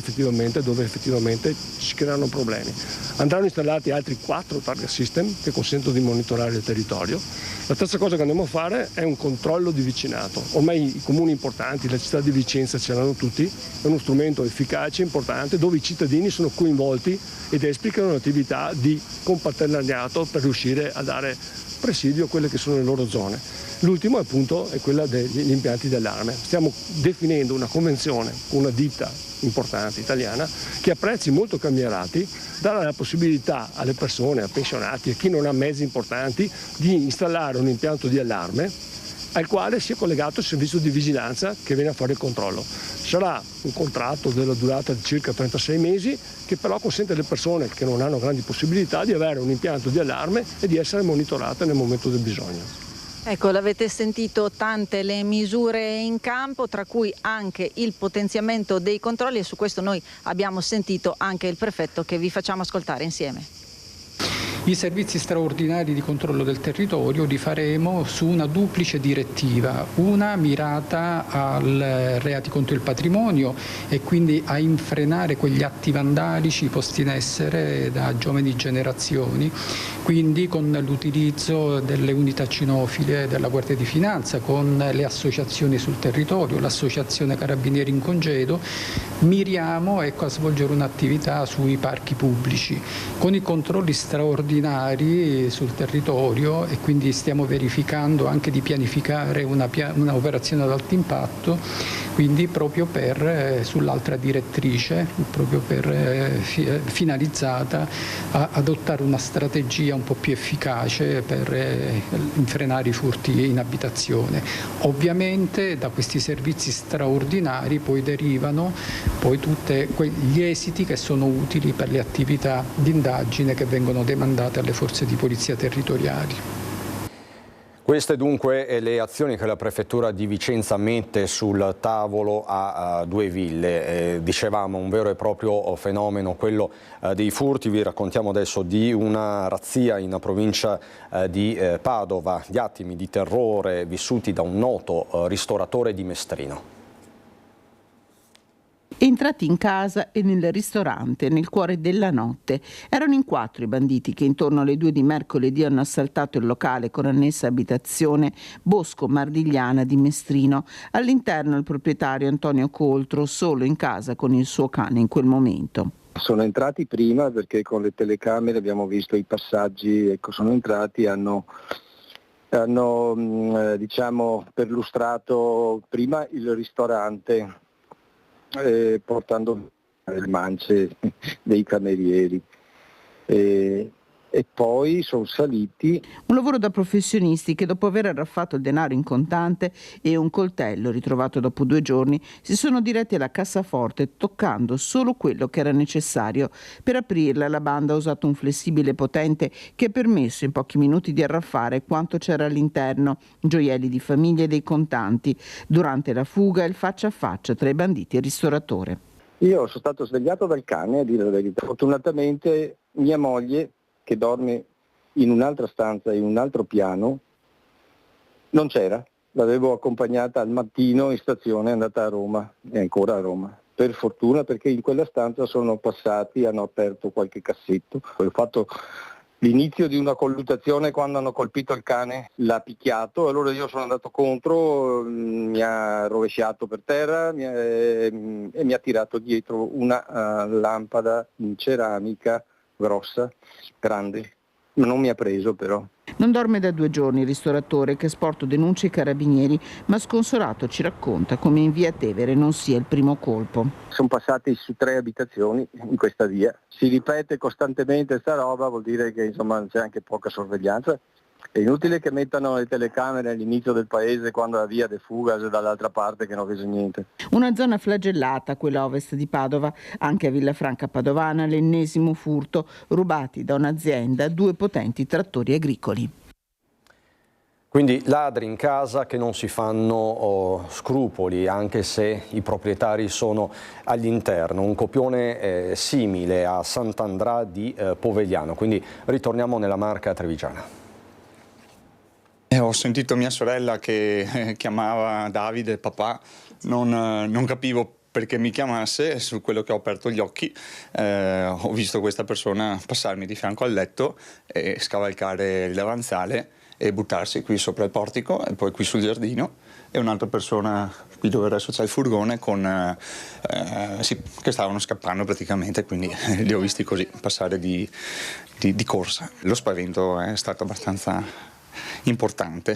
dove effettivamente ci creeranno problemi. Andranno installati altri 4 target system che consentono di monitorare il territorio. La terza cosa che andremo a fare è un controllo di vicinato. Ormai i comuni importanti, la città di Vicenza ce l'hanno tutti, è uno strumento efficace, importante, dove i cittadini sono coinvolti ed esplicano un'attività di compatternariato per riuscire a dare presidio a quelle che sono le loro zone. L'ultimo appunto è quella degli impianti di allarme. Stiamo definendo una convenzione con una ditta importante italiana che a prezzi molto calmierati darà la possibilità alle persone, a pensionati, a chi non ha mezzi importanti di installare un impianto di allarme al quale sia collegato il servizio di vigilanza che viene a fare il controllo. Sarà un contratto della durata di circa 36 mesi che però consente alle persone che non hanno grandi possibilità di avere un impianto di allarme e di essere monitorate nel momento del bisogno. Ecco, l'avete sentito, tante le misure in campo, tra cui anche il potenziamento dei controlli, e su questo noi abbiamo sentito anche il prefetto che vi facciamo ascoltare insieme. I servizi straordinari di controllo del territorio li faremo su una duplice direttiva, una mirata ai reati contro il patrimonio e quindi a infrenare quegli atti vandalici posti in essere da giovani generazioni, quindi con l'utilizzo delle unità cinofile della Guardia di Finanza, con le associazioni sul territorio, l'associazione Carabinieri in Congedo, miriamo a svolgere un'attività sui parchi pubblici, con i controlli straordinari sul territorio, e quindi stiamo verificando anche di pianificare un'operazione ad alto impatto, quindi proprio sull'altra direttrice, proprio finalizzata a adottare una strategia un po' più efficace per infrenare i furti in abitazione. Ovviamente da questi servizi straordinari poi derivano tutti gli esiti che sono utili per le attività di indagine che vengono demandate alle forze di polizia territoriali. Queste dunque le azioni che la Prefettura di Vicenza mette sul tavolo a Due Ville. Dicevamo un vero e proprio fenomeno quello dei furti. Vi raccontiamo adesso di una razzia in provincia di Padova, gli attimi di terrore vissuti da un noto ristoratore di Mestrino. Entrati in casa e nel ristorante nel cuore della notte. Erano in 4 i banditi che intorno alle 2 di mercoledì hanno assaltato il locale con annessa abitazione Bosco Mardigliana di Mestrino. All'interno il proprietario Antonio Coltro, solo in casa con il suo cane in quel momento. Sono entrati prima perché con le telecamere abbiamo visto i passaggi, sono entrati, hanno perlustrato prima il ristorante, portando le mance dei camerieri. E poi sono saliti. Un lavoro da professionisti che, dopo aver arraffato il denaro in contante e un coltello ritrovato dopo 2 giorni, si sono diretti alla cassaforte toccando solo quello che era necessario. Per aprirla la banda ha usato un flessibile potente che ha permesso in pochi minuti di arraffare quanto c'era all'interno: gioielli di famiglia e dei contanti. Durante la fuga il faccia a faccia tra i banditi e il ristoratore. Io sono stato svegliato dal cane, a dire la verità. Fortunatamente mia moglie, che dorme in un'altra stanza, in un altro piano, non c'era. L'avevo accompagnata al mattino in stazione, è andata a Roma, è ancora a Roma. Per fortuna, perché in quella stanza sono passati, hanno aperto qualche cassetto. Ho fatto l'inizio di una colluttazione quando hanno colpito il cane, l'ha picchiato, allora io sono andato contro, mi ha rovesciato per terra e mi ha tirato dietro una lampada in ceramica grossa, grande, non mi ha preso però. Non dorme da 2 giorni il ristoratore, che ha sporto denunce ai carabinieri, ma sconsolato ci racconta come in via Tevere non sia il primo colpo. Sono passati su 3 abitazioni in questa via, si ripete costantemente sta roba, vuol dire che insomma c'è anche poca sorveglianza. È inutile che mettano le telecamere all'inizio del paese quando la via De Fugas è dall'altra parte, che non vedo niente. Una zona flagellata, quella a ovest di Padova. Anche a Villafranca Padovana l'ennesimo furto, rubati da un'azienda 2 potenti trattori agricoli. Quindi ladri in casa che non si fanno scrupoli, anche se i proprietari sono all'interno. Un copione simile a Sant'Andrà di Povegliano. Quindi ritorniamo nella Marca trevigiana. Ho sentito mia sorella che chiamava Davide papà, non capivo perché mi chiamasse, su quello che ho aperto gli occhi ho visto questa persona passarmi di fianco al letto e scavalcare il davanzale e buttarsi qui sopra il portico e poi qui sul giardino, e un'altra persona qui dove adesso c'è il furgone che stavano scappando praticamente, quindi li ho visti così passare di corsa. Lo spavento è stato abbastanza importante.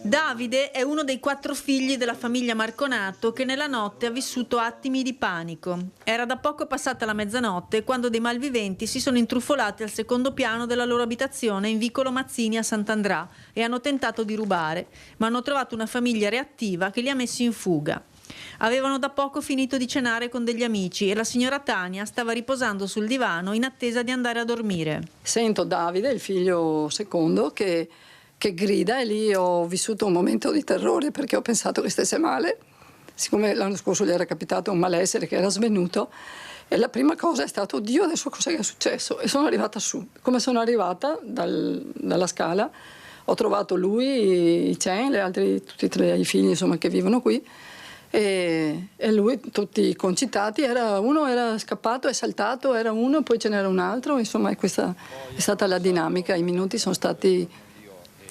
Davide è uno dei 4 figli della famiglia Marconato che nella notte ha vissuto attimi di panico. Era da poco passata la mezzanotte quando dei malviventi si sono intrufolati al secondo piano della loro abitazione in vicolo Mazzini a Sant'Andrà e hanno tentato di rubare, ma hanno trovato una famiglia reattiva che li ha messi in fuga. Avevano da poco finito di cenare con degli amici e la signora Tania stava riposando sul divano in attesa di andare a dormire. Sento Davide, il figlio secondo, che grida, e lì ho vissuto un momento di terrore perché ho pensato che stesse male, siccome l'anno scorso gli era capitato un malessere che era svenuto, e la prima cosa è stato: oddio, adesso cosa è successo? E sono arrivata su. Come sono arrivata dalla scala, ho trovato lui, Chen, tutti e 3 i figli insomma che vivono qui, e lui, tutti concitati. Uno era scappato, è saltato, era uno, poi ce n'era un altro, insomma questa è stata la dinamica. I minuti sono stati,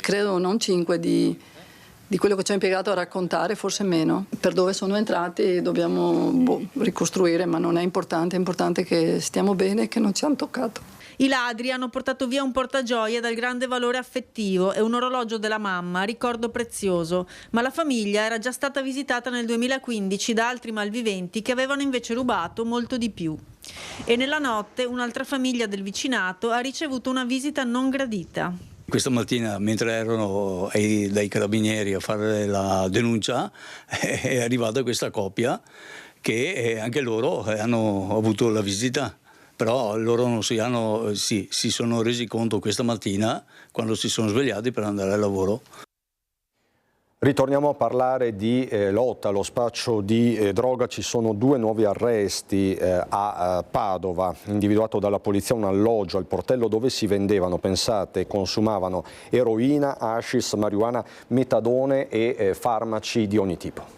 credo, non 5 di quello che ci ha impiegato a raccontare, forse meno. Per dove sono entrati dobbiamo ricostruire, ma non è importante, è importante che stiamo bene e che non ci hanno toccato. I ladri hanno portato via un portagioie dal grande valore affettivo e un orologio della mamma, ricordo prezioso, ma la famiglia era già stata visitata nel 2015 da altri malviventi che avevano invece rubato molto di più. E nella notte un'altra famiglia del vicinato ha ricevuto una visita non gradita. Questa mattina, mentre erano dai carabinieri a fare la denuncia, è arrivata questa coppia che anche loro hanno avuto la visita, però loro si sono resi conto questa mattina quando si sono svegliati per andare al lavoro. Ritorniamo a parlare di lotta allo spaccio di droga. Ci sono 2 nuovi arresti a Padova, individuato dalla polizia un alloggio al portello dove si vendevano, pensate, e consumavano eroina, hashish, marijuana, metadone e farmaci di ogni tipo.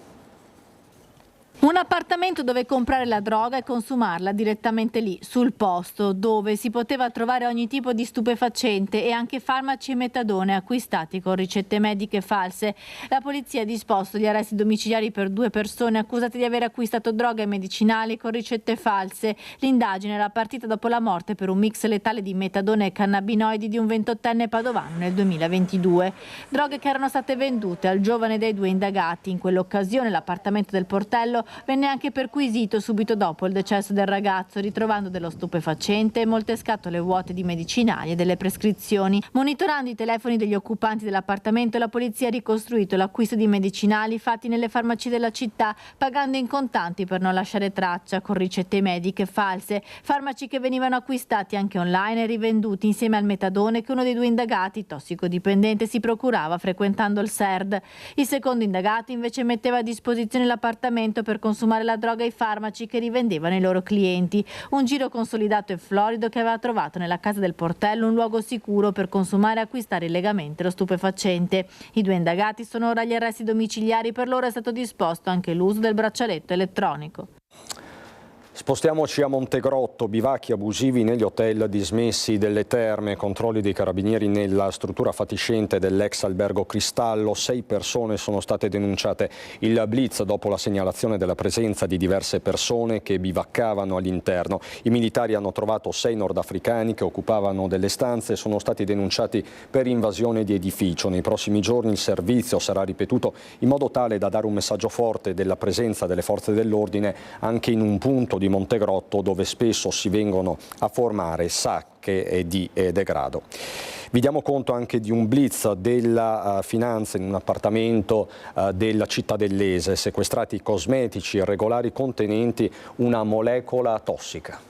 Un appartamento dove comprare la droga e consumarla direttamente lì, sul posto, dove si poteva trovare ogni tipo di stupefacente e anche farmaci e metadone acquistati con ricette mediche false. La polizia ha disposto gli arresti domiciliari per 2 persone accusate di aver acquistato droga e medicinali con ricette false. L'indagine era partita dopo la morte per un mix letale di metadone e cannabinoidi di un 28enne padovano nel 2022. Droghe che erano state vendute al giovane dei 2 indagati. In quell'occasione l'appartamento del portello venne anche perquisito subito dopo il decesso del ragazzo, ritrovando dello stupefacente e molte scatole vuote di medicinali e delle prescrizioni. Monitorando i telefoni degli occupanti dell'appartamento, la polizia ha ricostruito l'acquisto di medicinali fatti nelle farmacie della città, pagando in contanti per non lasciare traccia, con ricette mediche false, farmaci che venivano acquistati anche online e rivenduti insieme al metadone che uno dei due indagati, tossicodipendente, si procurava frequentando il SERD. Il secondo indagato invece metteva a disposizione l'appartamento per consumare la droga e i farmaci che rivendevano i loro clienti. Un giro consolidato e florido che aveva trovato nella casa del Portello un luogo sicuro per consumare e acquistare illegalmente lo stupefacente. I due indagati sono ora agli arresti domiciliari, per loro è stato disposto anche l'uso del braccialetto elettronico. Spostiamoci a Montegrotto, bivacchi abusivi negli hotel dismessi delle Terme, controlli dei carabinieri nella struttura fatiscente dell'ex albergo Cristallo. 6 persone sono state denunciate. Il blitz dopo la segnalazione della presenza di diverse persone che bivaccavano all'interno. I militari hanno trovato 6 nordafricani che occupavano delle stanze e sono stati denunciati per invasione di edificio. Nei prossimi giorni il servizio sarà ripetuto in modo tale da dare un messaggio forte della presenza delle forze dell'ordine anche in un punto di Montegrotto dove spesso si vengono a formare sacche di degrado. Vi diamo conto anche di un blitz della finanza in un appartamento della cittadellese, sequestrati cosmetici irregolari contenenti una molecola tossica.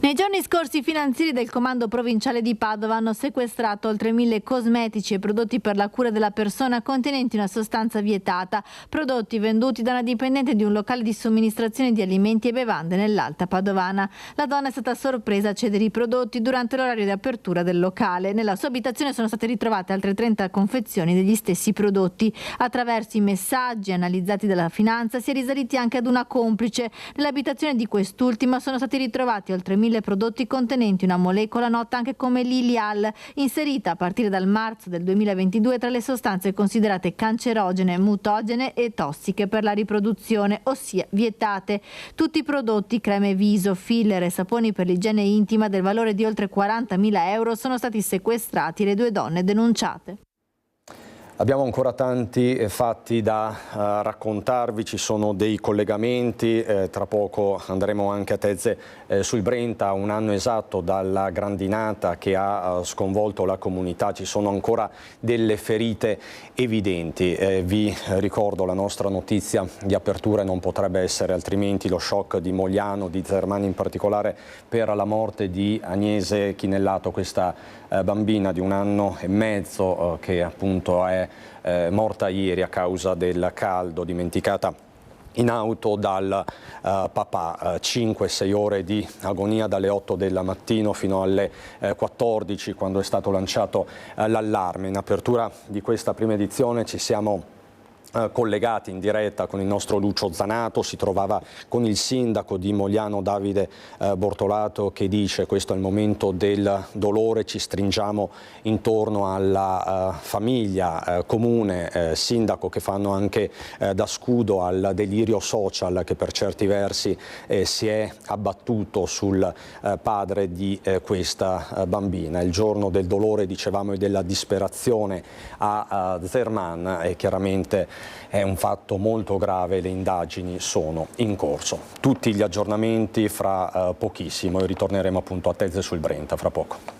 Nei giorni scorsi i finanzieri del Comando Provinciale di Padova hanno sequestrato oltre 1000 cosmetici e prodotti per la cura della persona contenenti una sostanza vietata, prodotti venduti da una dipendente di un locale di somministrazione di alimenti e bevande nell'Alta Padovana. La donna è stata sorpresa a cedere i prodotti durante l'orario di apertura del locale. Nella sua abitazione sono state ritrovate altre 30 confezioni degli stessi prodotti. Attraverso i messaggi analizzati dalla finanza si è risaliti anche ad una complice. Nell'abitazione di quest'ultima sono stati ritrovati oltre 1000 prodotti contenenti una molecola nota anche come Lilial, inserita a partire dal marzo del 2022 tra le sostanze considerate cancerogene, mutagene e tossiche per la riproduzione, ossia vietate. Tutti i prodotti, creme viso, filler e saponi per l'igiene intima del valore di oltre 40.000 euro sono stati sequestrati e le 2 donne denunciate. Abbiamo ancora tanti fatti da raccontarvi, ci sono dei collegamenti, tra poco andremo anche a Tezze sul Brenta, un anno esatto dalla grandinata che ha sconvolto la comunità, ci sono ancora delle ferite evidenti. Vi ricordo la nostra notizia di apertura, non potrebbe essere altrimenti, lo shock di Mogliano, di Zermana in particolare, per la morte di Agnese Chinellato, questa bambina di 1 anno e mezzo che appunto è morta ieri a causa del caldo, dimenticata in auto dal papà. 5-6 ore di agonia dalle 8 del mattino fino alle 14 quando è stato lanciato l'allarme. In apertura di questa prima edizione ci siamo collegati in diretta con il nostro Lucio Zanato, si trovava con il sindaco di Mogliano Davide Bortolato che dice: questo è il momento del dolore, ci stringiamo intorno alla famiglia comune, sindaco che fanno anche da scudo al delirio social che per certi versi si è abbattuto sul padre di questa bambina. Il giorno del dolore, dicevamo, e della disperazione a Zermana, e chiaramente è un fatto molto grave, le indagini sono in corso. Tutti gli aggiornamenti fra pochissimo e ritorneremo appunto a Tezze sul Brenta fra poco.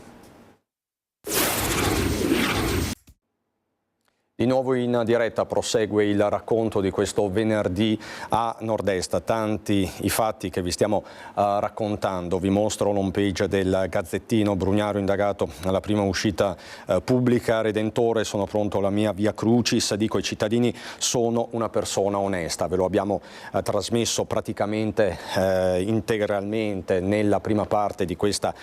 Di nuovo in diretta prosegue il racconto di questo venerdì a Nord-Est. Tanti i fatti che vi stiamo raccontando. Vi mostro l'home page del Gazzettino. Brugnaro indagato alla prima uscita pubblica. Redentore, sono pronto alla mia via Crucis. Dico ai cittadini: sono una persona onesta. Ve lo abbiamo trasmesso praticamente integralmente nella prima parte di questa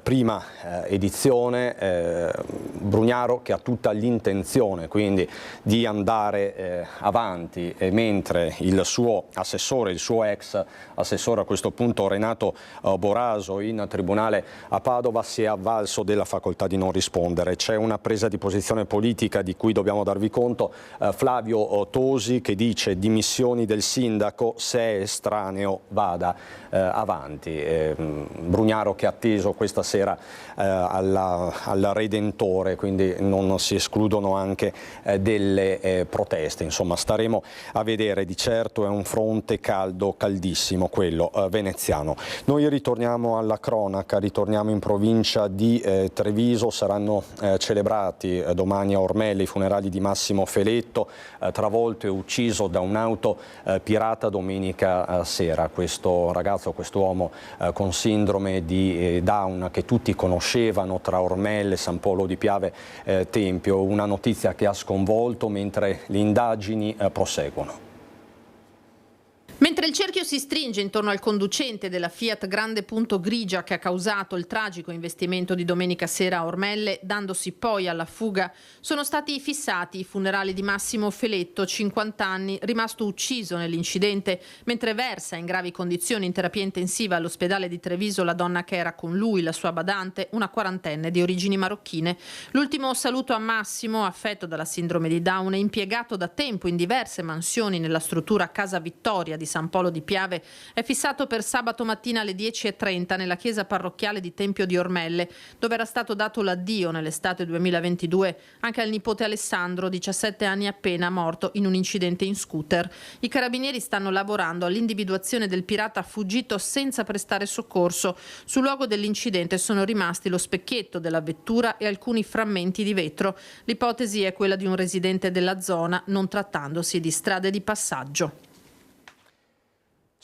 prima edizione. Brugnaro che ha tutta l'intenzione quindi di andare avanti, mentre il suo assessore, il suo ex assessore a questo punto Renato Boraso, in tribunale a Padova si è avvalso della facoltà di non rispondere. C'è una presa di posizione politica di cui dobbiamo darvi conto. Flavio Tosi che dice: dimissioni del sindaco, se è estraneo vada avanti. Brugnaro che ha atteso questa sera al Redentore, quindi non si escludono anche delle proteste. Insomma, staremo a vedere. Di certo è un fronte caldo, caldissimo, quello veneziano. Noi ritorniamo alla cronaca, ritorniamo in provincia di Treviso. Saranno celebrati domani a Ormelle i funerali di Massimo Feletto, travolto e ucciso da un'auto pirata domenica sera. Questo ragazzo, quest'uomo con sindrome di Down che tutti conoscevano, tra Ormelle, San Polo di Piave, Tempio. Una notizia che ha sconvolto mentre le indagini proseguono. Mentre il cerchio si stringe intorno al conducente della Fiat Grande Punto Grigia che ha causato il tragico investimento di domenica sera a Ormelle, dandosi poi alla fuga, sono stati fissati i funerali di Massimo Feletto, 50 anni, rimasto ucciso nell'incidente mentre versa in gravi condizioni in terapia intensiva all'ospedale di Treviso la donna che era con lui, la sua badante, una quarantenne di origini marocchine. L'ultimo saluto a Massimo, affetto dalla sindrome di Down e impiegato da tempo in diverse mansioni nella struttura Casa Vittoria di San Polo di Piave, è fissato per sabato mattina alle 10:30 nella chiesa parrocchiale di Tempio di Ormelle, dove era stato dato l'addio nell'estate 2022 anche al nipote Alessandro, 17 anni appena, morto in un incidente in scooter. I carabinieri stanno lavorando all'individuazione del pirata fuggito senza prestare soccorso. Sul luogo dell'incidente sono rimasti lo specchietto della vettura e alcuni frammenti di vetro. L'ipotesi è quella di un residente della zona, non trattandosi di strade di passaggio.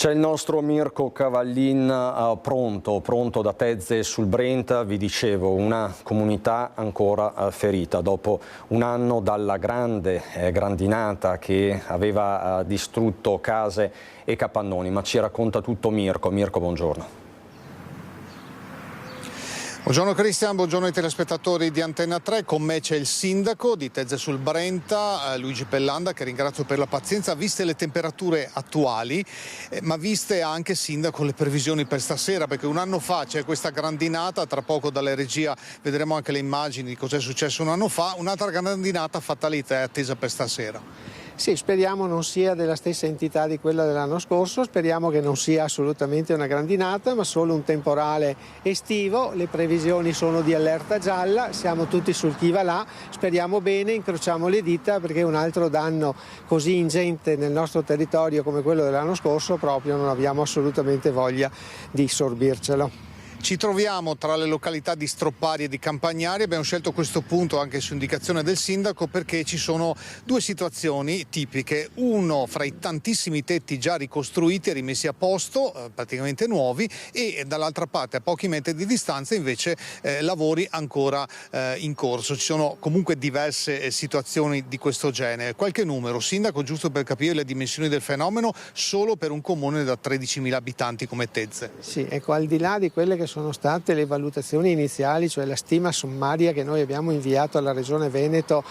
C'è il nostro Mirko Cavallin pronto da Tezze sul Brenta. Vi dicevo, una comunità ancora ferita dopo un anno dalla grande grandinata che aveva distrutto case e capannoni. Ma ci racconta tutto Mirko. Mirko, buongiorno. Buongiorno Cristian, buongiorno ai telespettatori di Antenna 3. Con me c'è il sindaco di Tezze sul Brenta, Luigi Pellanda, che ringrazio per la pazienza, viste le temperature attuali, ma viste anche, sindaco, le previsioni per stasera, perché un anno fa c'è questa grandinata, tra poco dalle regia vedremo anche le immagini di cos'è successo un anno fa, un'altra grandinata fatalità è attesa per stasera. Sì, speriamo non sia della stessa entità di quella dell'anno scorso, speriamo che non sia assolutamente una grandinata, ma solo un temporale estivo. Le previsioni sono di allerta gialla, siamo tutti sul chi va là, speriamo bene, incrociamo le dita, perché un altro danno così ingente nel nostro territorio come quello dell'anno scorso proprio non abbiamo assolutamente voglia di sorbircelo. Ci troviamo tra le località di Stroppari e di Campagnari. Abbiamo scelto questo punto anche su indicazione del sindaco perché ci sono due situazioni tipiche. Uno fra i tantissimi tetti già ricostruiti e rimessi a posto, praticamente nuovi, e dall'altra parte, a pochi metri di distanza, invece lavori ancora in corso. Ci sono comunque diverse situazioni di questo genere. Qualche numero, sindaco, giusto per capire le dimensioni del fenomeno, solo per un comune da 13.000 abitanti come Tezze. Sì, ecco, al di là di quelle che sono state le valutazioni iniziali, cioè la stima sommaria che noi abbiamo inviato alla Regione Veneto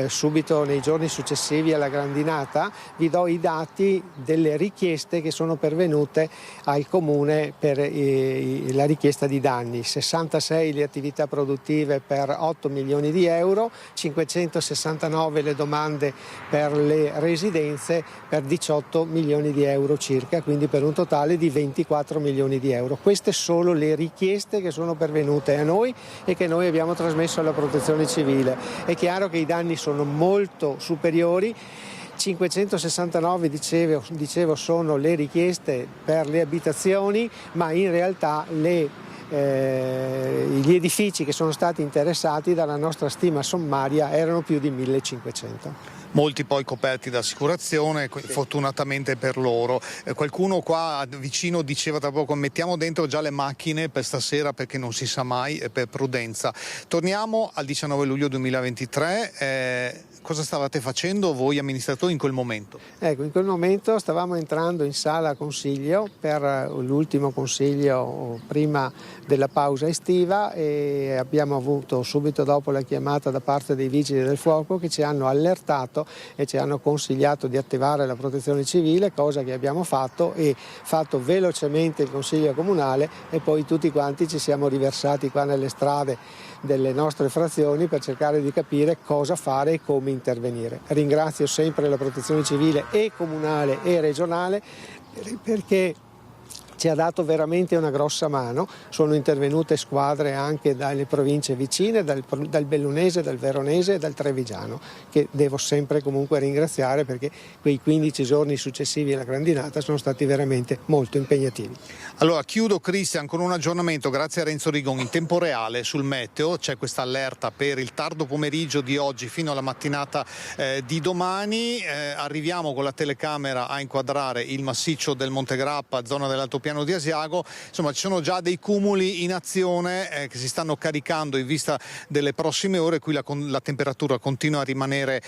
subito nei giorni successivi alla grandinata, vi do i dati delle richieste che sono pervenute al Comune per la richiesta di danni. 66 le attività produttive per 8 milioni di euro, 569 le domande per le residenze per 18 milioni di euro circa, quindi per un totale di 24 milioni di euro. Queste solo le richieste che sono pervenute a noi e che noi abbiamo trasmesso alla Protezione Civile. È chiaro che i danni sono molto superiori. 569 dicevo sono le richieste per le abitazioni, ma in realtà gli edifici che sono stati interessati dalla nostra stima sommaria erano più di 1500. Molti poi coperti da assicurazione, fortunatamente per loro. Qualcuno qua vicino diceva tra poco: mettiamo dentro già le macchine per stasera perché non si sa mai, per prudenza. Torniamo al 19 luglio 2023. Cosa stavate facendo voi amministratori in quel momento? Ecco, in quel momento stavamo entrando in sala consiglio per l'ultimo consiglio prima della pausa estiva e abbiamo avuto subito dopo la chiamata da parte dei vigili del fuoco che ci hanno allertato e ci hanno consigliato di attivare la protezione civile, cosa che abbiamo fatto e fatto velocemente il consiglio comunale, e poi tutti quanti ci siamo riversati qua nelle strade delle nostre frazioni per cercare di capire cosa fare e come intervenire. Ringrazio sempre la protezione civile e comunale e regionale perché ci ha dato veramente una grossa mano. Sono intervenute squadre anche dalle province vicine, dal Bellunese, dal Veronese e dal Trevigiano, che devo sempre comunque ringraziare, perché quei 15 giorni successivi alla grandinata sono stati veramente molto impegnativi. Allora chiudo, Cristian, con un aggiornamento grazie a Renzo Rigon in tempo reale sul meteo. C'è questa allerta per il tardo pomeriggio di oggi fino alla mattinata di domani. Arriviamo con la telecamera a inquadrare il massiccio del Monte Grappa, zona dell'altopiano di Asiago. Insomma, ci sono già dei cumuli in azione che si stanno caricando in vista delle prossime ore. Qui la temperatura continua a rimanere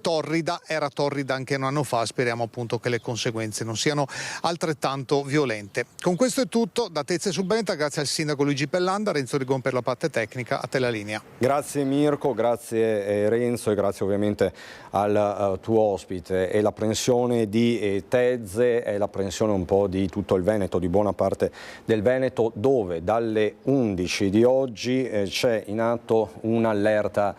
torrida, era torrida anche un anno fa, speriamo appunto che le conseguenze non siano altrettanto violente. Con questo è tutto da Tezze sul Benta, grazie al sindaco Luigi Pellanda, Renzo Rigon per la parte tecnica, a te la linea. Grazie Mirko, grazie Renzo e grazie ovviamente al tuo ospite. E l'apprensione di Tezze è l'apprensione un po' di tutto il Veneto, di buona parte del Veneto, dove dalle 11 di oggi c'è in atto un'allerta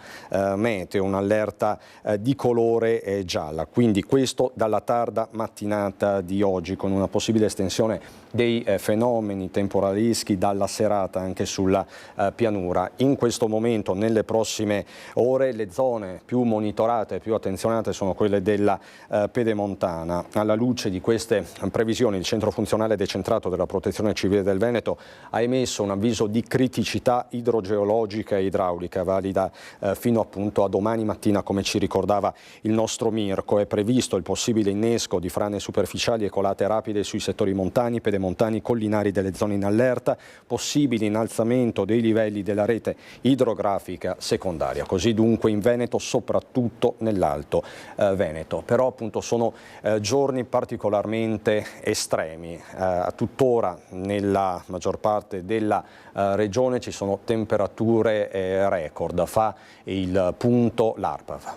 meteo, un'allerta di colore gialla, quindi questo dalla tarda mattinata di oggi, con una possibile estensione dei fenomeni temporalischi dalla serata anche sulla pianura. In questo momento, nelle prossime ore, le zone più monitorate, più attenzionate sono quelle della Pedemontana. Alla luce di queste previsioni, il Centro Funzionale Decentrato della Protezione Civile del Veneto ha emesso un avviso di criticità idrogeologica e idraulica valida fino appunto a domani mattina, come ci ricordava il nostro Mirko. È previsto il possibile innesco di frane superficiali e colate rapide sui settori montani, pedemontani, collinari delle zone in allerta, possibile innalzamento dei livelli della rete idrografica secondaria. Così dunque in Veneto, soprattutto nell'Alto Veneto. Però appunto sono giorni particolarmente estremi. Tuttora nella maggior parte della regione ci sono temperature record. Fa il punto l'ARPAV.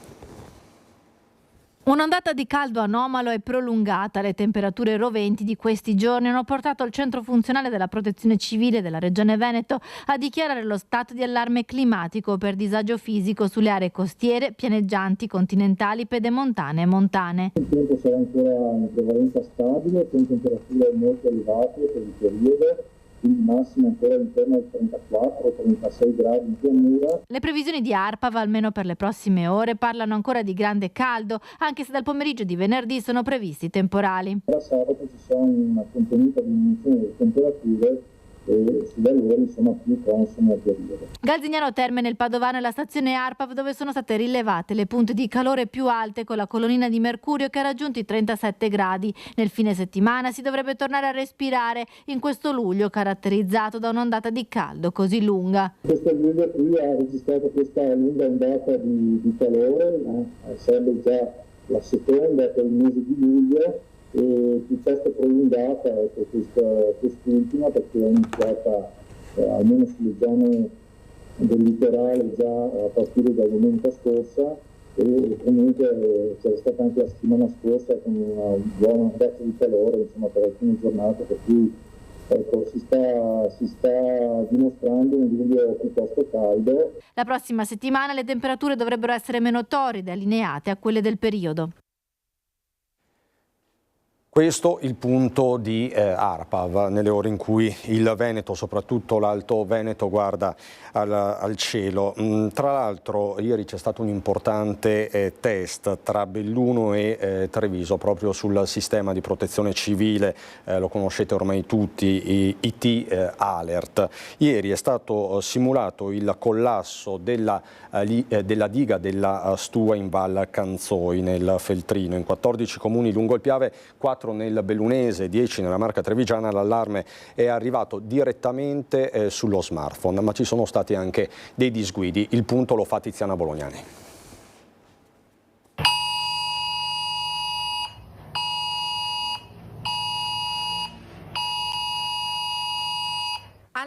Un'ondata di caldo anomalo e prolungata. Le temperature roventi di questi giorni hanno portato il Centro Funzionale della Protezione Civile della Regione Veneto a dichiarare lo stato di allarme climatico per disagio fisico sulle aree costiere, pianeggianti, continentali, pedemontane e montane. Il tempo sarà ancora in prevalenza stabile, con temperature molto elevate per il periodo, quindi massimo ancora intorno ai 34-36 gradi in pianura. Le previsioni di ARPAV, almeno per le prossime ore, parlano ancora di grande caldo, anche se dal pomeriggio di venerdì sono previsti temporali. Da sabato ci sono una contenuta diminuzione delle temperature e sui valori sono più consoni al periodo. Galzignano Terme nel Padovano è la stazione ARPAV dove sono state rilevate le punte di calore più alte, con la colonnina di mercurio che ha raggiunto i 37 gradi. Nel fine settimana si dovrebbe tornare a respirare in questo luglio caratterizzato da un'ondata di caldo così lunga. Questo luglio qui ha registrato questa lunga ondata di calore, essendo già la seconda per il mese di luglio, e piuttosto prolungata quest'ultima, perché è iniziata almeno sulle zone del litorale già a partire da domenica scorsa, e comunque c'era stata anche la settimana scorsa con una buona ondata di calore, insomma, per alcune giornate, per cui ecco, si sta dimostrando un luglio piuttosto caldo. La prossima settimana le temperature dovrebbero essere meno torride, allineate a quelle del periodo. Questo il punto di ARPAV nelle ore in cui il Veneto, soprattutto l'Alto Veneto, guarda al cielo. Tra l'altro ieri c'è stato un importante test tra Belluno e Treviso proprio sul sistema di protezione civile, lo conoscete ormai tutti, IT Alert. Ieri è stato simulato il collasso della diga della Stua in Val Canzoi nel Feltrino. In 14 comuni lungo il Piave, 4 nel Bellunese, 10 nella Marca Trevigiana. L'allarme è arrivato direttamente sullo smartphone, ma ci sono stati anche dei disguidi. Il punto lo fa Tiziana Bolognani.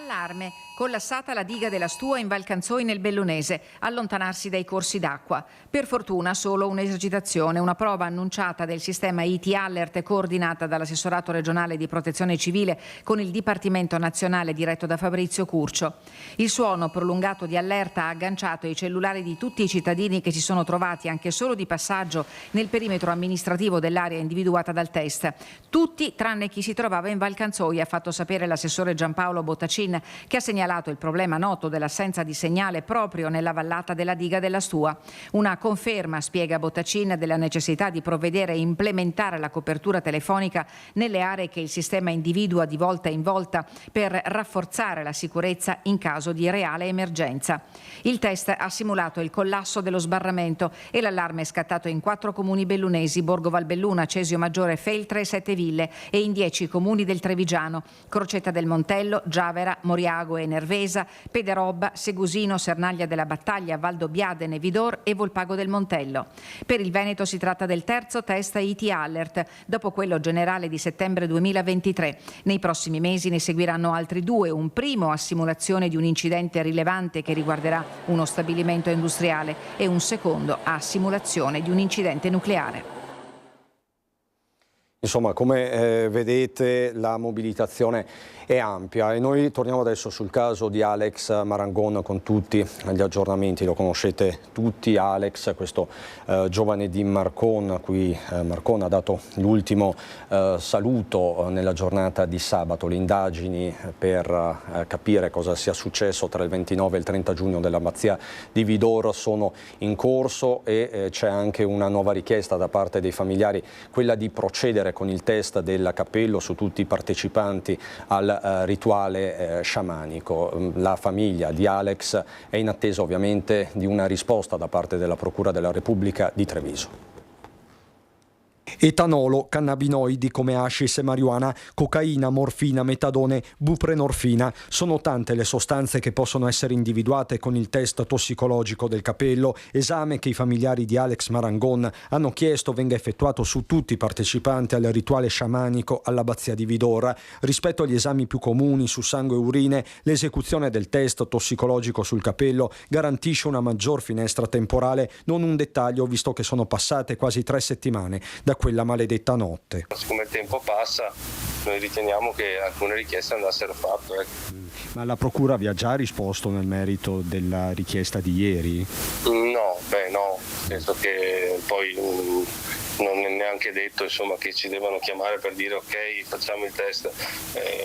Allarme. Collassata la diga della Stua in Val Canzoi nel Bellunese, allontanarsi dai corsi d'acqua. Per fortuna solo un'esercitazione, una prova annunciata del sistema IT Alert coordinata dall'assessorato regionale di protezione civile con il Dipartimento Nazionale diretto da Fabrizio Curcio. Il suono prolungato di allerta ha agganciato i cellulari di tutti i cittadini che si sono trovati anche solo di passaggio nel perimetro amministrativo dell'area individuata dal test. Tutti tranne chi si trovava in Val Canzoi, ha fatto sapere l'assessore Giampaolo Bottacin, che ha segnalato il problema noto dell'assenza di segnale proprio nella vallata della diga della Stua. Una conferma, spiega Bottacin, della necessità di provvedere e implementare la copertura telefonica nelle aree che il sistema individua di volta in volta per rafforzare la sicurezza in caso di reale emergenza. Il test ha simulato il collasso dello sbarramento e l'allarme è scattato in 4 comuni bellunesi: Borgo Valbelluna, Cesio Maggiore, Feltre e Sette Ville, e in 10 comuni del Trevigiano: Crocetta del Montello, Giavera, Moriago e Nervesa, Pederobba, Segusino, Sernaglia della Battaglia, Valdobbiadene, Vidor e Volpago del Montello. Per il Veneto si tratta del terzo test IT Alert, dopo quello generale di settembre 2023. Nei prossimi mesi ne seguiranno altri 2, un primo a simulazione di un incidente rilevante che riguarderà uno stabilimento industriale e un secondo a simulazione di un incidente nucleare. Insomma, come vedete, la mobilitazione è ampia e noi torniamo adesso sul caso di Alex Marangon con tutti gli aggiornamenti. Lo conoscete tutti, Alex, questo giovane di Marcon, a cui Marcon ha dato l'ultimo saluto nella giornata di sabato. Le indagini per capire cosa sia successo tra il 29 e il 30 giugno dell'abbazia di Vidor sono in corso e c'è anche una nuova richiesta da parte dei familiari, quella di procedere con il test del cappello su tutti i partecipanti al rituale sciamanico. La famiglia di Alex è in attesa ovviamente di una risposta da parte della Procura della Repubblica di Treviso. Etanolo, cannabinoidi come hashish e marijuana, cocaina, morfina, metadone, buprenorfina. Sono tante le sostanze che possono essere individuate con il test tossicologico del capello, esame che i familiari di Alex Marangon hanno chiesto venga effettuato su tutti i partecipanti al rituale sciamanico all'abbazia di Vidor. Rispetto agli esami più comuni su sangue e urine, l'esecuzione del test tossicologico sul capello garantisce una maggior finestra temporale, non un dettaglio visto che sono passate quasi 3 settimane da quella maledetta notte. Siccome il tempo passa, noi riteniamo che alcune richieste andassero fatte. Ma la Procura vi ha già risposto nel merito della richiesta di ieri? No, penso che poi non è neanche detto che ci devono chiamare per dire ok, facciamo il test.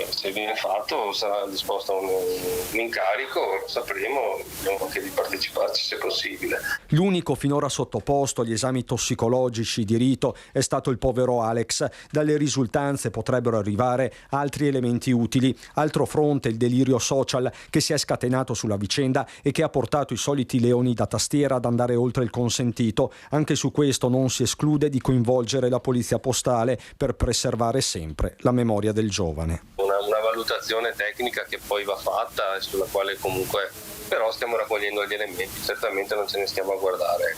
Se viene fatto sarà disposto un incarico, lo sapremo, vediamo anche di parteciparci se possibile. L'unico finora sottoposto agli esami tossicologici di rito è stato il povero Alex. Dalle risultanze potrebbero arrivare altri elementi utili. Altro fronte il delirio social che si è scatenato sulla vicenda e che ha portato i soliti leoni da tastiera ad andare oltre il consentito. Anche su questo non si esclude di coinvolgere la polizia postale per preservare sempre la memoria del giovane. Una valutazione tecnica che poi va fatta e sulla quale comunque però stiamo raccogliendo gli elementi, certamente non ce ne stiamo a guardare.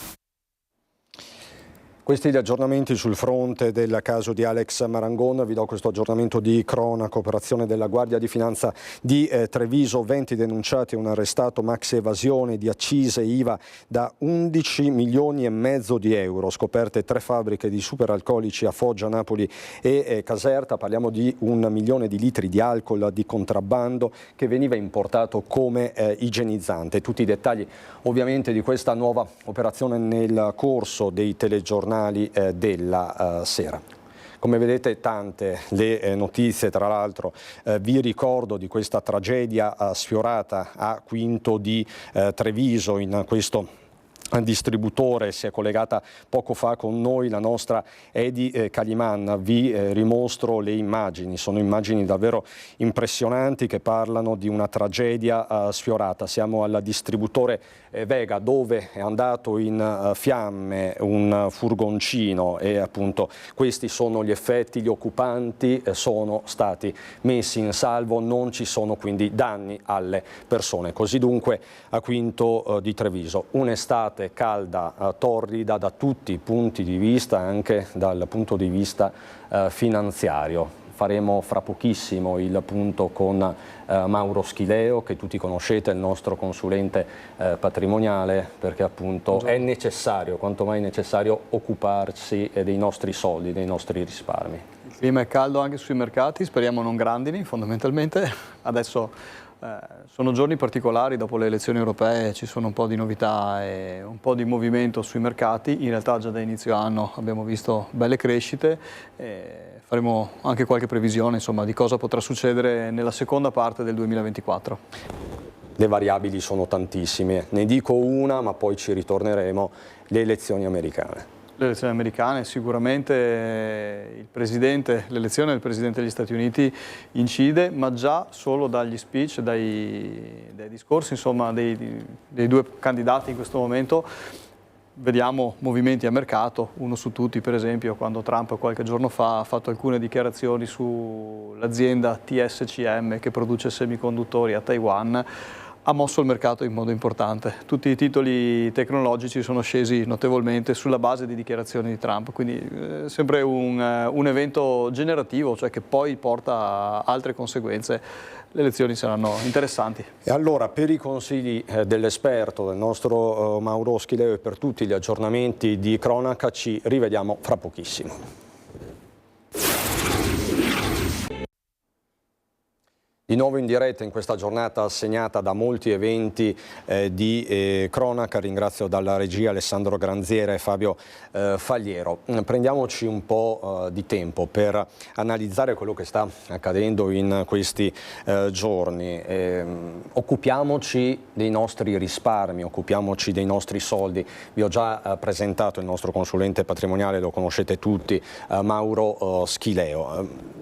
Questi gli aggiornamenti sul fronte del caso di Alex Marangon. Vi do questo aggiornamento di cronaca. Operazione della Guardia di Finanza di Treviso, 20 denunciati e un arrestato, max evasione di accise IVA da 11 milioni e mezzo di euro. Scoperte 3 fabbriche di superalcolici a Foggia, Napoli e Caserta. Parliamo di 1 milione di litri di alcol di contrabbando che veniva importato come igienizzante. Tutti i dettagli ovviamente di questa nuova operazione nel corso dei telegiornali della sera. Come vedete tante le notizie, tra l'altro vi ricordo di questa tragedia sfiorata a Quinto di Treviso. In questo distributore si è collegata poco fa con noi la nostra Edi Caliman. Vi rimostro le immagini, sono immagini davvero impressionanti che parlano di una tragedia sfiorata. Siamo al distributore Vega, dove è andato in fiamme un furgoncino e appunto questi sono gli effetti. Gli occupanti sono stati messi in salvo, non ci sono quindi danni alle persone. Così dunque a Quinto di Treviso, un'estate calda, torrida da tutti i punti di vista, anche dal punto di vista finanziario. faremo fra pochissimo il punto con Mauro Schileo, che tutti conoscete, il nostro consulente patrimoniale, perché appunto è necessario, quanto mai necessario, occuparsi dei nostri soldi, dei nostri risparmi. Il clima è caldo anche sui mercati, speriamo non grandini fondamentalmente. Adesso sono giorni particolari, dopo le elezioni europee ci sono un po' di novità e un po' di movimento sui mercati. In realtà già da inizio anno abbiamo visto belle crescite e faremo anche qualche previsione, insomma, di cosa potrà succedere nella seconda parte del 2024. Le variabili sono tantissime, ne dico una ma poi ci ritorneremo: le elezioni americane. Le elezioni americane, sicuramente l'elezione del Presidente degli Stati Uniti incide, ma già solo dagli speech, dai discorsi, insomma, dei due candidati in questo momento, vediamo movimenti a mercato. Uno su tutti, per esempio, quando Trump qualche giorno fa ha fatto alcune dichiarazioni sull'azienda TSCM che produce semiconduttori a Taiwan, ha mosso il mercato in modo importante. Tutti i titoli tecnologici sono scesi notevolmente sulla base di dichiarazioni di Trump, quindi sempre un evento generativo, cioè che poi porta a altre conseguenze. Le elezioni saranno interessanti. E allora, per i consigli dell'esperto, del nostro Mauro Schileo, e per tutti gli aggiornamenti di cronaca, ci rivediamo fra pochissimo. Di nuovo in diretta in questa giornata segnata da molti eventi di cronaca. Ringrazio dalla regia Alessandro Granziera e Fabio Fagliero. Prendiamoci un po' di tempo per analizzare quello che sta accadendo in questi giorni. Occupiamoci dei nostri risparmi, occupiamoci dei nostri soldi. Vi ho già presentato il nostro consulente patrimoniale, lo conoscete tutti, Mauro Schileo.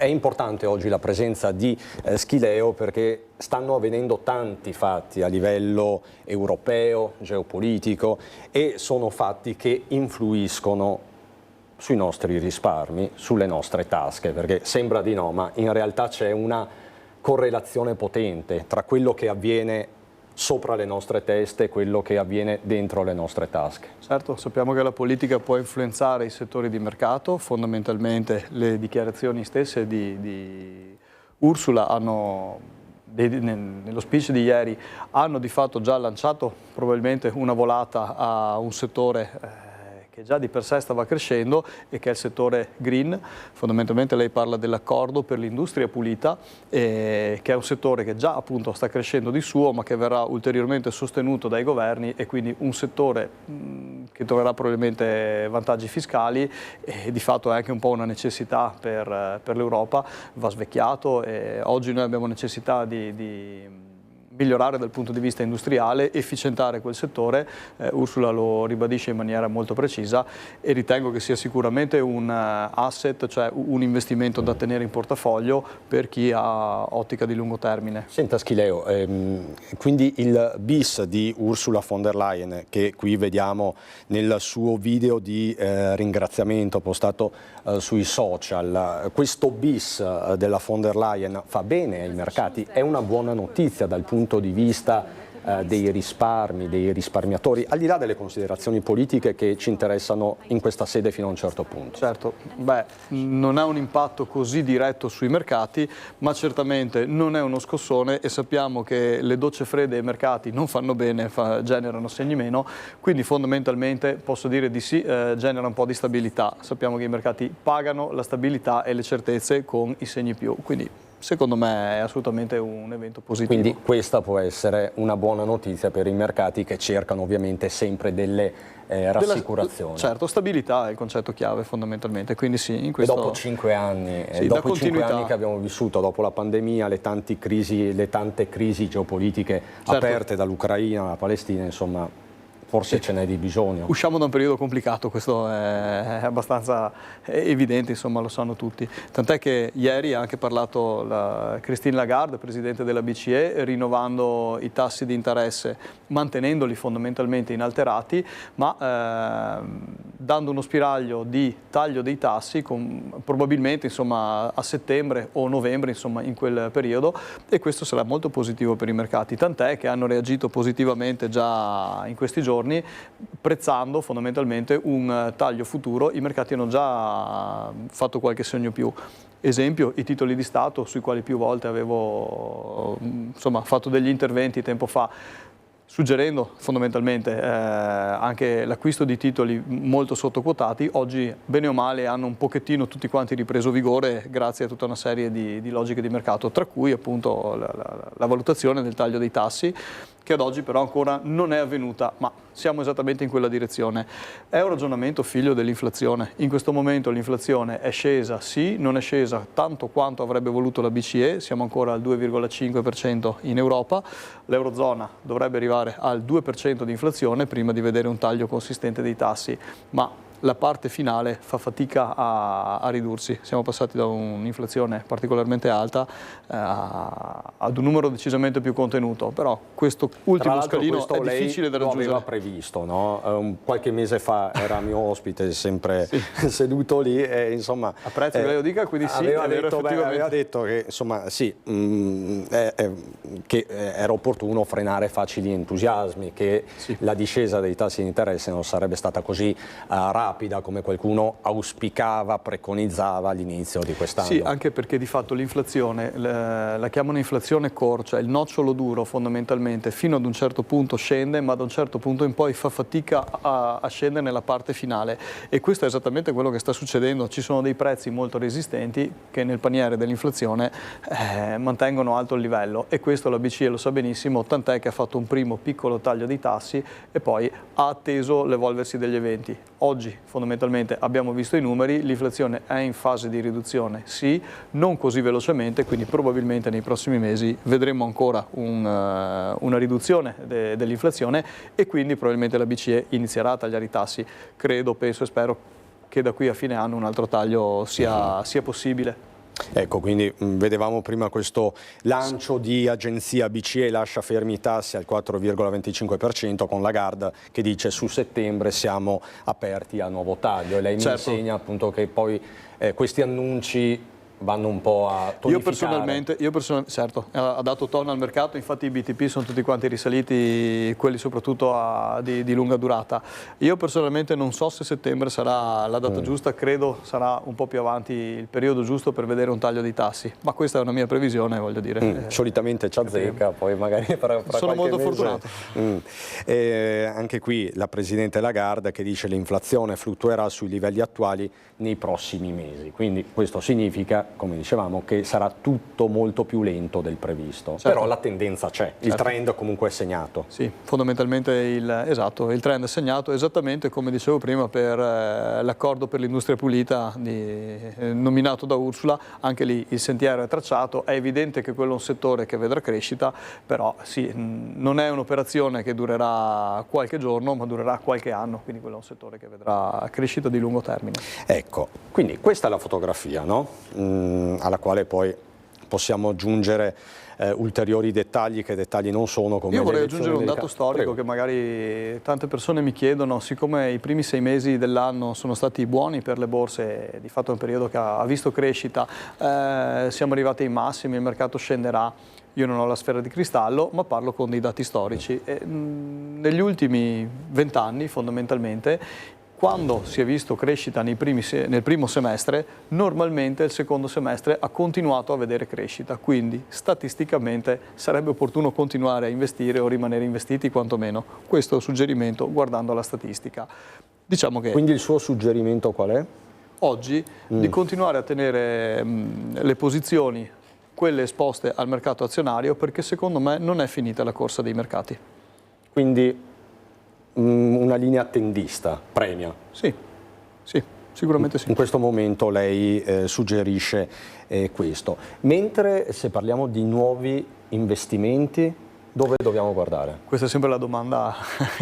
È importante oggi la presenza di Schileo perché stanno avvenendo tanti fatti a livello europeo, geopolitico, e sono fatti che influiscono sui nostri risparmi, sulle nostre tasche, perché sembra di no, ma in realtà c'è una correlazione potente tra quello che avviene sopra le nostre teste e quello che avviene dentro le nostre tasche. Certo, sappiamo che la politica può influenzare i settori di mercato, fondamentalmente le dichiarazioni stesse di Ursula nello speech di ieri hanno di fatto già lanciato probabilmente una volata a un settore che già di per sé stava crescendo e che è il settore green. Fondamentalmente lei parla dell'accordo per l'industria pulita, che è un settore che già appunto sta crescendo di suo, ma che verrà ulteriormente sostenuto dai governi, e quindi un settore che troverà probabilmente vantaggi fiscali, e di fatto è anche un po' una necessità per l'Europa. Va svecchiato e oggi noi abbiamo necessità di migliorare dal punto di vista industriale, efficientare quel settore. Ursula lo ribadisce in maniera molto precisa e ritengo che sia sicuramente un asset, cioè un investimento da tenere in portafoglio per chi ha ottica di lungo termine. Senta Schileo, quindi il bis di Ursula von der Leyen, che qui vediamo nel suo video di ringraziamento postato sui social, questo bis della von der Leyen fa bene ai mercati? È una buona notizia dal punto di vista dei risparmi, dei risparmiatori, al di là delle considerazioni politiche che ci interessano in questa sede fino a un certo punto? Certo, non ha un impatto così diretto sui mercati, ma certamente non è uno scossone, e sappiamo che le docce fredde ai mercati non fanno bene, generano segni meno, quindi fondamentalmente posso dire di sì, genera un po' di stabilità. Sappiamo che i mercati pagano la stabilità e le certezze con i segni più, quindi secondo me è assolutamente un evento positivo. Quindi questa può essere una buona notizia per i mercati, che cercano ovviamente sempre delle rassicurazioni. Certo, stabilità è il concetto chiave fondamentalmente, quindi sì, in questo... E dopo 5 anni, sì, dopo i 5 anni che abbiamo vissuto, dopo la pandemia, le tante crisi geopolitiche aperte dall'Ucraina alla Palestina, insomma, forse ce n'è di bisogno. Usciamo da un periodo complicato, questo è abbastanza evidente, insomma, lo sanno tutti. Tant'è che ieri ha anche parlato Christine Lagarde, presidente della BCE, rinnovando i tassi di interesse, mantenendoli fondamentalmente inalterati, ma dando uno spiraglio di taglio dei tassi, probabilmente insomma, a settembre o novembre, insomma, in quel periodo, e questo sarà molto positivo per i mercati. Tant'è che hanno reagito positivamente già in questi giorni, prezzando fondamentalmente un taglio futuro. I mercati hanno già fatto qualche segno più. Esempio, i titoli di Stato, sui quali più volte avevo fatto degli interventi tempo fa, suggerendo fondamentalmente anche l'acquisto di titoli molto sottoquotati. Oggi, bene o male, hanno un pochettino tutti quanti ripreso vigore grazie a tutta una serie di logiche di mercato, tra cui appunto la valutazione del taglio dei tassi, che ad oggi però ancora non è avvenuta, ma siamo esattamente in quella direzione. È un ragionamento figlio dell'inflazione. In questo momento l'inflazione è scesa, sì, non è scesa tanto quanto avrebbe voluto la BCE, siamo ancora al 2,5% in Europa, l'Eurozona dovrebbe arrivare al 2% di inflazione prima di vedere un taglio consistente dei tassi, ma la parte finale fa fatica a ridursi. Siamo passati da un'inflazione particolarmente alta ad un numero decisamente più contenuto, però questo ultimo scalino è difficile da raggiungere. Lo aveva previsto, no? Qualche mese fa era mio ospite, sempre seduto lì, e insomma... Apprezzo che lei lo dica, quindi sì, aveva detto che insomma sì, che era opportuno frenare facili entusiasmi, che la discesa dei tassi di interesse non sarebbe stata così rapida come qualcuno auspicava, preconizzava all'inizio di quest'anno. Sì, anche perché di fatto l'inflazione, la chiamano inflazione core, cioè il nocciolo duro fondamentalmente, fino ad un certo punto scende, ma da un certo punto in poi fa fatica a scendere nella parte finale, e questo è esattamente quello che sta succedendo. Ci sono dei prezzi molto resistenti che nel paniere dell'inflazione mantengono alto il livello, e questo la BCE lo sa benissimo, tant'è che ha fatto un primo piccolo taglio dei tassi e poi ha atteso l'evolversi degli eventi. Oggi fondamentalmente abbiamo visto i numeri, l'inflazione è in fase di riduzione, sì, non così velocemente, quindi probabilmente nei prossimi mesi vedremo ancora una riduzione dell'inflazione, e quindi probabilmente la BCE inizierà a tagliare i tassi. Credo, penso e spero che da qui a fine anno un altro taglio sia possibile. Ecco, quindi vedevamo prima questo lancio di agenzia BCE lascia fermi i tassi al 4,25%, con Lagarde che dice su settembre siamo aperti a nuovo taglio, e lei mi insegna appunto che poi questi annunci vanno un po' a tonificare. Io personalmente, certo, ha dato tono al mercato, infatti i BTP sono tutti quanti risaliti, quelli soprattutto di lunga durata. Io personalmente non so se settembre sarà la data giusta, credo sarà un po' più avanti il periodo giusto per vedere un taglio dei tassi, ma questa è una mia previsione, voglio dire. Solitamente ci azzecca, poi magari fra sono molto mese. fortunato. Anche qui la Presidente Lagarde che dice l'inflazione fluttuerà sui livelli attuali nei prossimi mesi, quindi questo significa, come dicevamo, che sarà tutto molto più lento del previsto. Certo. Però la tendenza c'è, il trend comunque è segnato. Sì, fondamentalmente il trend è segnato, esattamente come dicevo prima per l'accordo per l'industria pulita nominato da Ursula, anche lì il sentiero è tracciato, è evidente che quello è un settore che vedrà crescita, però sì, non è un'operazione che durerà qualche giorno, ma durerà qualche anno, quindi quello è un settore che vedrà crescita di lungo termine. Ecco, quindi questa è la fotografia, no? Alla quale poi possiamo aggiungere ulteriori dettagli, che dettagli non sono, come io vorrei aggiungere un dato storico che magari tante persone mi chiedono. Siccome i primi 6 mesi dell'anno sono stati buoni per le borse, di fatto è un periodo che ha visto crescita, siamo arrivati ai massimi, il mercato scenderà. Io non ho la sfera di cristallo, ma parlo con dei dati storici. Negli ultimi 20 anni, fondamentalmente, quando si è visto crescita nel primo semestre, normalmente il secondo semestre ha continuato a vedere crescita, quindi statisticamente sarebbe opportuno continuare a investire o rimanere investiti quantomeno. Questo è un suggerimento guardando la statistica. Diciamo che quindi il suo suggerimento qual è? Oggi di continuare a tenere le posizioni, quelle esposte al mercato azionario, perché secondo me non è finita la corsa dei mercati. Quindi una linea attendista, premia. Sì, sicuramente sì. In questo momento lei suggerisce questo. Mentre se parliamo di nuovi investimenti, dove dobbiamo guardare? Questa è sempre la domanda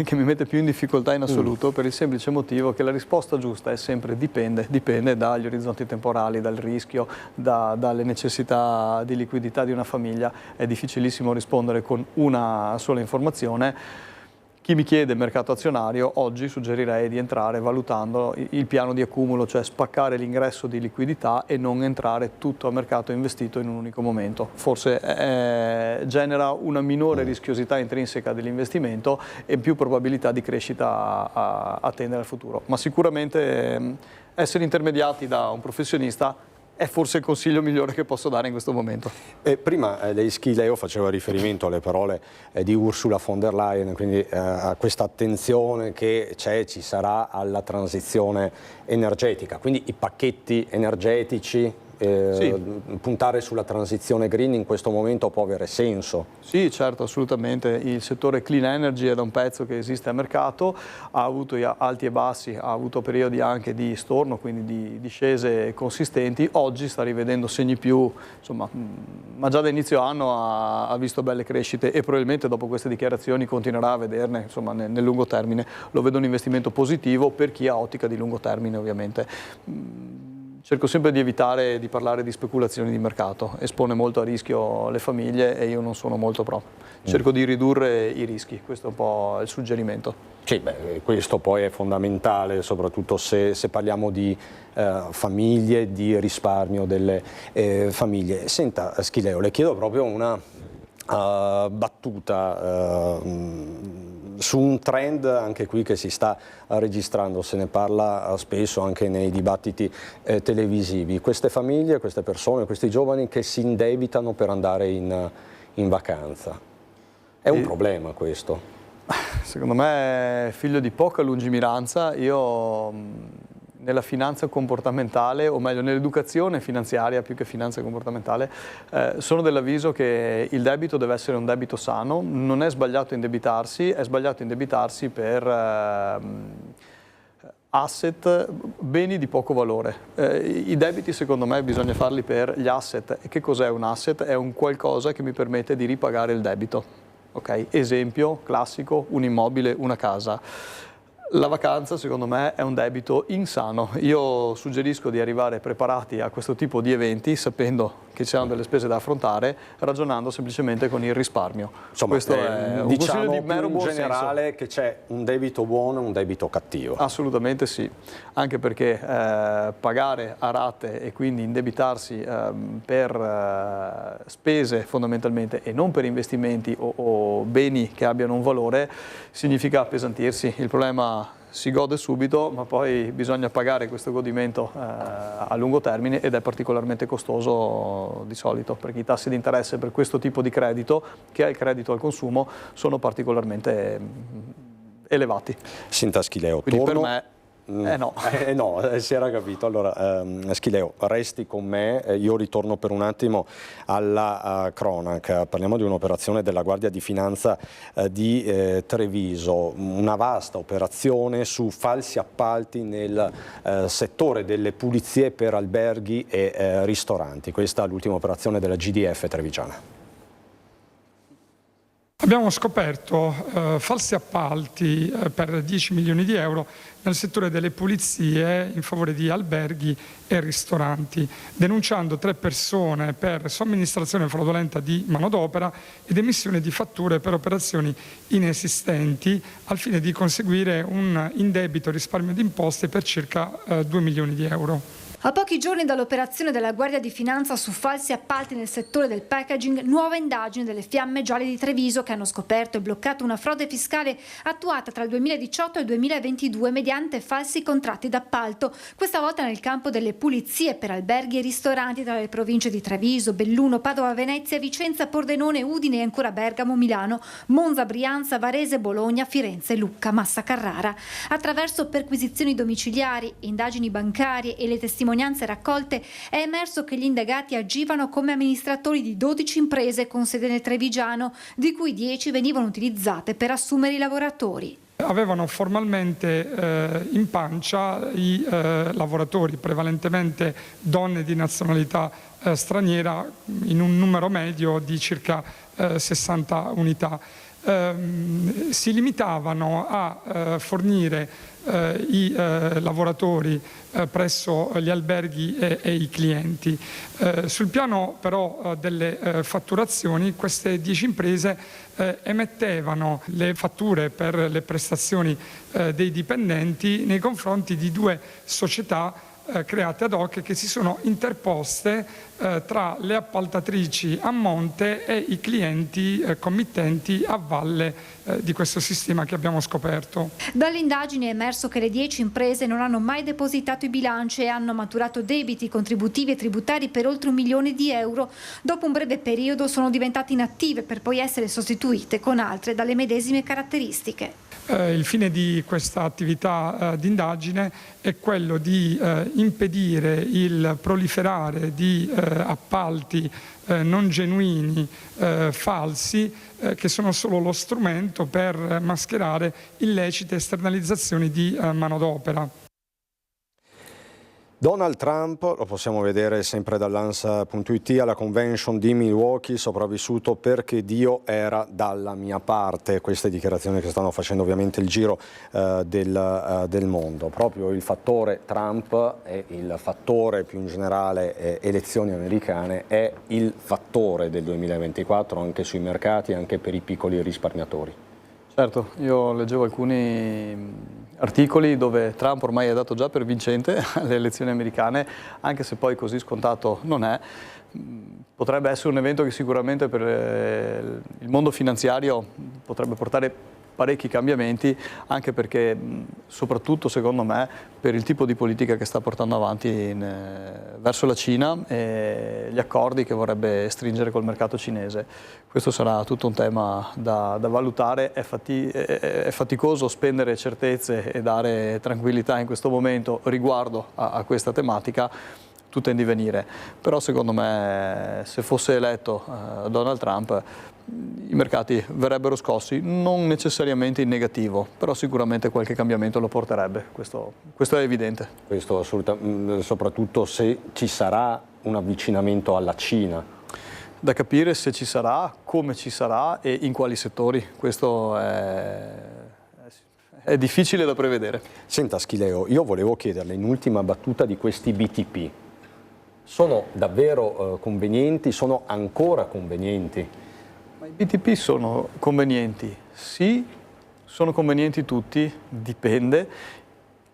che mi mette più in difficoltà in assoluto, per il semplice motivo che la risposta giusta è sempre dipende dagli orizzonti temporali, dal rischio, dalle necessità di liquidità di una famiglia. È difficilissimo rispondere con una sola informazione. Chi mi chiede mercato azionario, oggi suggerirei di entrare valutando il piano di accumulo, cioè spaccare l'ingresso di liquidità e non entrare tutto a mercato investito in un unico momento. Forse genera una minore rischiosità intrinseca dell'investimento e più probabilità di crescita a tendere al futuro. Ma sicuramente essere intermediati da un professionista è forse il consiglio migliore che posso dare in questo momento. Prima lei, Schileo, faceva riferimento alle parole di Ursula von der Leyen, quindi a questa attenzione che ci sarà alla transizione energetica, quindi i pacchetti energetici, puntare sulla transizione green in questo momento può avere senso? Sì, certo, assolutamente. Il settore clean energy è da un pezzo che esiste a mercato, ha avuto alti e bassi, ha avuto periodi anche di storno, quindi di discese consistenti. Oggi sta rivedendo segni più, insomma, ma già da inizio anno ha visto belle crescite e probabilmente dopo queste dichiarazioni continuerà a vederne, insomma, nel lungo termine. Lo vedo un investimento positivo per chi ha ottica di lungo termine, ovviamente. Cerco sempre di evitare di parlare di speculazioni di mercato, espone molto a rischio le famiglie e io non sono molto pro. Cerco di ridurre i rischi, questo è un po' il suggerimento. Sì, questo poi è fondamentale, soprattutto se parliamo di famiglie, di risparmio delle famiglie. Senta, Schileo, le chiedo proprio una battuta su un trend anche qui che si sta registrando, se ne parla spesso anche nei dibattiti televisivi. Queste famiglie, queste persone, questi giovani che si indebitano per andare in vacanza. È un problema questo? Secondo me è figlio di poca lungimiranza. Io nella finanza comportamentale, o meglio nell'educazione finanziaria più che finanza comportamentale, sono dell'avviso che il debito deve essere un debito sano. Non è sbagliato indebitarsi, è sbagliato indebitarsi per asset, beni di poco valore. I debiti secondo me bisogna farli per gli asset. E che cos'è un asset? È un qualcosa che mi permette di ripagare il debito. Okay? Esempio classico, un immobile, una casa. La vacanza secondo me è un debito insano. Io suggerisco di arrivare preparati a questo tipo di eventi sapendo che ci saranno delle spese da affrontare, ragionando semplicemente con il risparmio. Insomma, questo è un diciamo consiglio di mero in buon generale senso. Che c'è un debito buono e un debito cattivo. Assolutamente sì, anche perché pagare a rate e quindi indebitarsi per spese fondamentalmente e non per investimenti o beni che abbiano un valore significa appesantirsi. Il problema si gode subito, ma poi bisogna pagare questo godimento a lungo termine ed è particolarmente costoso di solito, perché i tassi di interesse per questo tipo di credito, che è il credito al consumo, sono particolarmente elevati. Senta, Schileo, quindi per me no. Si era capito. Allora, Schileo, resti con me, io ritorno per un attimo alla cronaca. Parliamo di un'operazione della Guardia di Finanza di Treviso, una vasta operazione su falsi appalti nel settore delle pulizie per alberghi e ristoranti. Questa è l'ultima operazione della GDF trevigiana. Abbiamo scoperto falsi appalti per 10 milioni di euro nel settore delle pulizie in favore di alberghi e ristoranti, denunciando 3 persone per somministrazione fraudolenta di manodopera ed emissione di fatture per operazioni inesistenti al fine di conseguire un indebito risparmio di imposte per circa 2 milioni di euro. A pochi giorni dall'operazione della Guardia di Finanza su falsi appalti nel settore del packaging, nuova indagine delle Fiamme Gialle di Treviso che hanno scoperto e bloccato una frode fiscale attuata tra il 2018 e il 2022 mediante falsi contratti d'appalto, questa volta nel campo delle pulizie per alberghi e ristoranti tra le province di Treviso, Belluno, Padova, Venezia, Vicenza, Pordenone, Udine e ancora Bergamo, Milano, Monza, Brianza, Varese, Bologna, Firenze, Lucca, Massa Carrara. Attraverso perquisizioni domiciliari, indagini bancarie e le testimonianze raccolte è emerso che gli indagati agivano come amministratori di 12 imprese con sede nel Trevigiano, di cui 10 venivano utilizzate per assumere i lavoratori. Avevano formalmente in pancia i lavoratori, prevalentemente donne di nazionalità straniera, in un numero medio di circa 60 unità. Si limitavano a fornire i lavoratori presso gli alberghi e i clienti. Sul piano però delle fatturazioni, queste 10 imprese emettevano le fatture per le prestazioni dei dipendenti nei confronti di 2 società create ad hoc che si sono interposte tra le appaltatrici a monte e i clienti committenti a valle di questo sistema che abbiamo scoperto. Dall'indagine è emerso che le 10 imprese non hanno mai depositato i bilanci e hanno maturato debiti contributivi e tributari per oltre 1 milione di euro. Dopo un breve periodo sono diventate inattive per poi essere sostituite con altre dalle medesime caratteristiche. Il fine di questa attività di indagine è quello di impedire il proliferare di appalti non genuini, falsi, che sono solo lo strumento per mascherare illecite esternalizzazioni di manodopera. Donald Trump, lo possiamo vedere sempre dall'ANSA.it, alla convention di Milwaukee, sopravvissuto perché Dio era dalla mia parte. Queste dichiarazioni che stanno facendo ovviamente il giro del mondo. Proprio il fattore Trump e il fattore più in generale elezioni americane è il fattore del 2024 anche sui mercati, anche per i piccoli risparmiatori. Certo, io leggevo alcuni articoli dove Trump ormai è dato già per vincente alle elezioni americane, anche se poi così scontato non è. Potrebbe essere un evento che sicuramente per il mondo finanziario potrebbe portare parecchi cambiamenti, anche perché soprattutto secondo me per il tipo di politica che sta portando avanti verso la Cina e gli accordi che vorrebbe stringere col mercato cinese. Questo sarà tutto un tema da valutare. È faticoso spendere certezze e dare tranquillità in questo momento riguardo a questa tematica, tutta in divenire, però secondo me se fosse eletto Donald Trump i mercati verrebbero scossi, non necessariamente in negativo, però sicuramente qualche cambiamento lo porterebbe, questo è evidente. Questo assolutamente, soprattutto se ci sarà un avvicinamento alla Cina. Da capire se ci sarà, come ci sarà e in quali settori, questo è difficile da prevedere. Senta Schileo, io volevo chiederle in ultima battuta di questi BTP. Sono davvero convenienti? Sono ancora convenienti? Ma i BTP sono convenienti? Sì, sono convenienti tutti, dipende.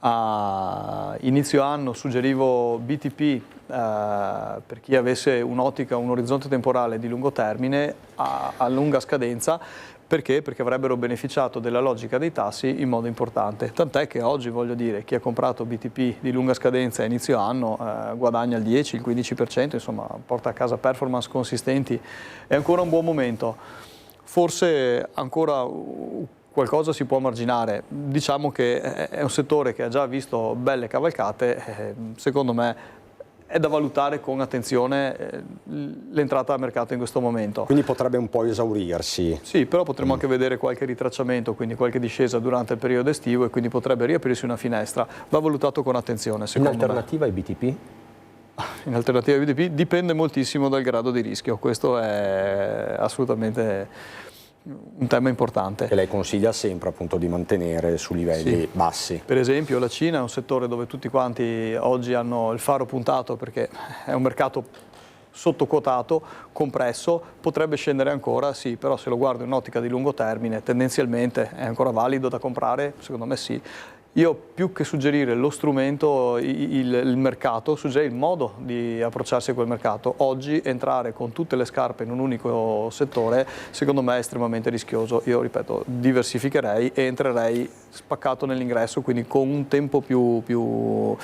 A inizio anno suggerivo BTP per chi avesse un'ottica, un orizzonte temporale di lungo termine a lunga scadenza. Perché? Perché avrebbero beneficiato della logica dei tassi in modo importante. Tant'è che oggi, voglio dire, chi ha comprato BTP di lunga scadenza a inizio anno guadagna il 10, il 15%, insomma porta a casa performance consistenti. È ancora un buon momento. Forse ancora qualcosa si può marginare. Diciamo che è un settore che ha già visto belle cavalcate, secondo me è da valutare con attenzione l'entrata a mercato in questo momento. Quindi potrebbe un po' esaurirsi. Sì, però potremmo anche vedere qualche ritracciamento, quindi qualche discesa durante il periodo estivo e quindi potrebbe riaprirsi una finestra. Va valutato con attenzione, secondo me. In alternativa ai BTP? In alternativa ai BTP dipende moltissimo dal grado di rischio, questo è assolutamente un tema importante. Che lei consiglia sempre appunto di mantenere su livelli bassi. Per esempio la Cina è un settore dove tutti quanti oggi hanno il faro puntato perché è un mercato sottoquotato, compresso, potrebbe scendere ancora, sì, però se lo guardo in ottica di lungo termine tendenzialmente è ancora valido da comprare? Secondo me sì. Io più che suggerire lo strumento, il mercato, suggerirei il modo di approcciarsi a quel mercato. Oggi entrare con tutte le scarpe in un unico settore secondo me è estremamente rischioso. Io ripeto, diversificherei e entrerei spaccato nell'ingresso, quindi con un tempo più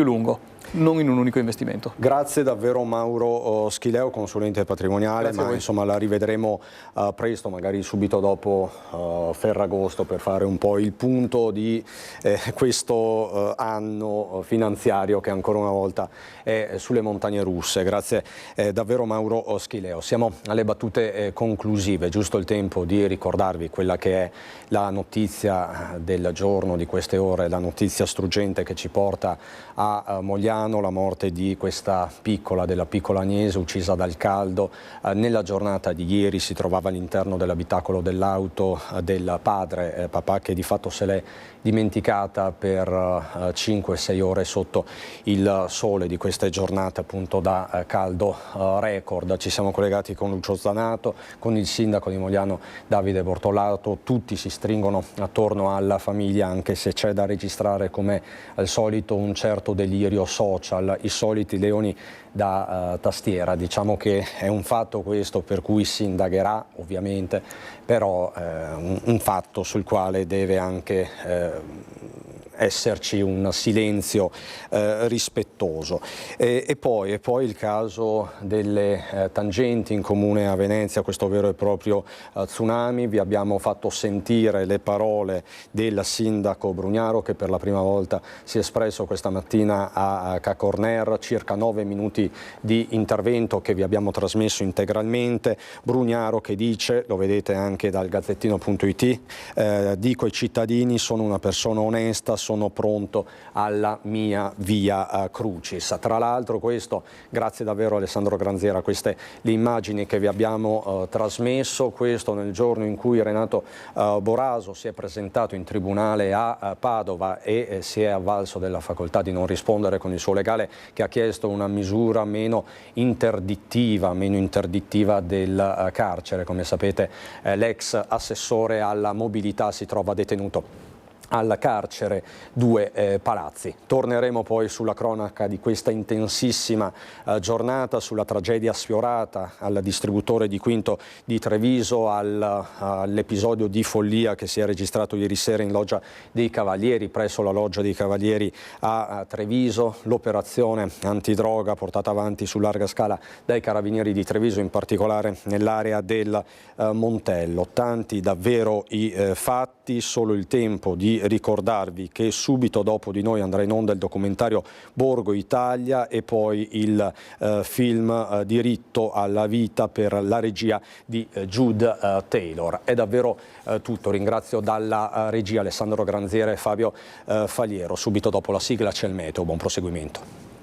lungo. Non in un unico investimento. Grazie davvero Mauro Schileo, consulente patrimoniale, ma insomma la rivedremo presto, magari subito dopo Ferragosto, per fare un po' il punto di questo anno finanziario che ancora una volta è sulle montagne russe. Grazie davvero Mauro Schileo. Siamo alle battute conclusive, giusto il tempo di ricordarvi quella che è la notizia del giorno, di queste ore, la notizia struggente che ci porta a Mogliano, Mogliano, la morte di questa della piccola Agnese uccisa dal caldo. Nella giornata di ieri si trovava all'interno dell'abitacolo dell'auto del padre, papà, che di fatto se l'è dimenticata per 5-6 ore sotto il sole di queste giornate appunto da caldo record. Ci siamo collegati con Lucio Zanato, con il sindaco di Mogliano Davide Bortolato. Tutti si stringono attorno alla famiglia, anche se c'è da registrare come al solito un certo delirio social, i soliti leoni da tastiera. Diciamo che è un fatto questo per cui si indagherà ovviamente, però un fatto sul quale deve anche esserci un silenzio rispettoso. E poi il caso delle tangenti in comune a Venezia, questo vero e proprio tsunami. Vi abbiamo fatto sentire le parole del sindaco Brugnaro, che per la prima volta si è espresso questa mattina a Cacorner, circa 9 minuti di intervento che vi abbiamo trasmesso integralmente. Brugnaro che dice, lo vedete anche dal Gazzettino.it, dico ai cittadini: sono una persona onesta, sono pronto alla mia via crucis. Tra l'altro, questo, grazie davvero a Alessandro Granziera, queste le immagini che vi abbiamo trasmesso, questo nel giorno in cui Renato Boraso si è presentato in tribunale a Padova e si è avvalso della facoltà di non rispondere con il suo legale, che ha chiesto una misura meno interdittiva del carcere. Come sapete, l'ex assessore alla mobilità si trova detenuto al carcere 2 Palazzi. Torneremo poi sulla cronaca di questa intensissima giornata, sulla tragedia sfiorata al distributore di Quinto di Treviso, all'episodio di follia che si è registrato ieri sera in Loggia dei Cavalieri, presso la Loggia dei Cavalieri a Treviso, l'operazione antidroga portata avanti su larga scala dai Carabinieri di Treviso, in particolare nell'area del Montello. Tanti davvero i fatti, solo il tempo di ricordarvi che subito dopo di noi andrà in onda il documentario Borgo Italia e poi il film Diritto alla vita per la regia di Jude Taylor. È davvero tutto. Ringrazio dalla regia Alessandro Granziera e Fabio Faliero. Subito dopo la sigla c'è il meteo. Buon proseguimento.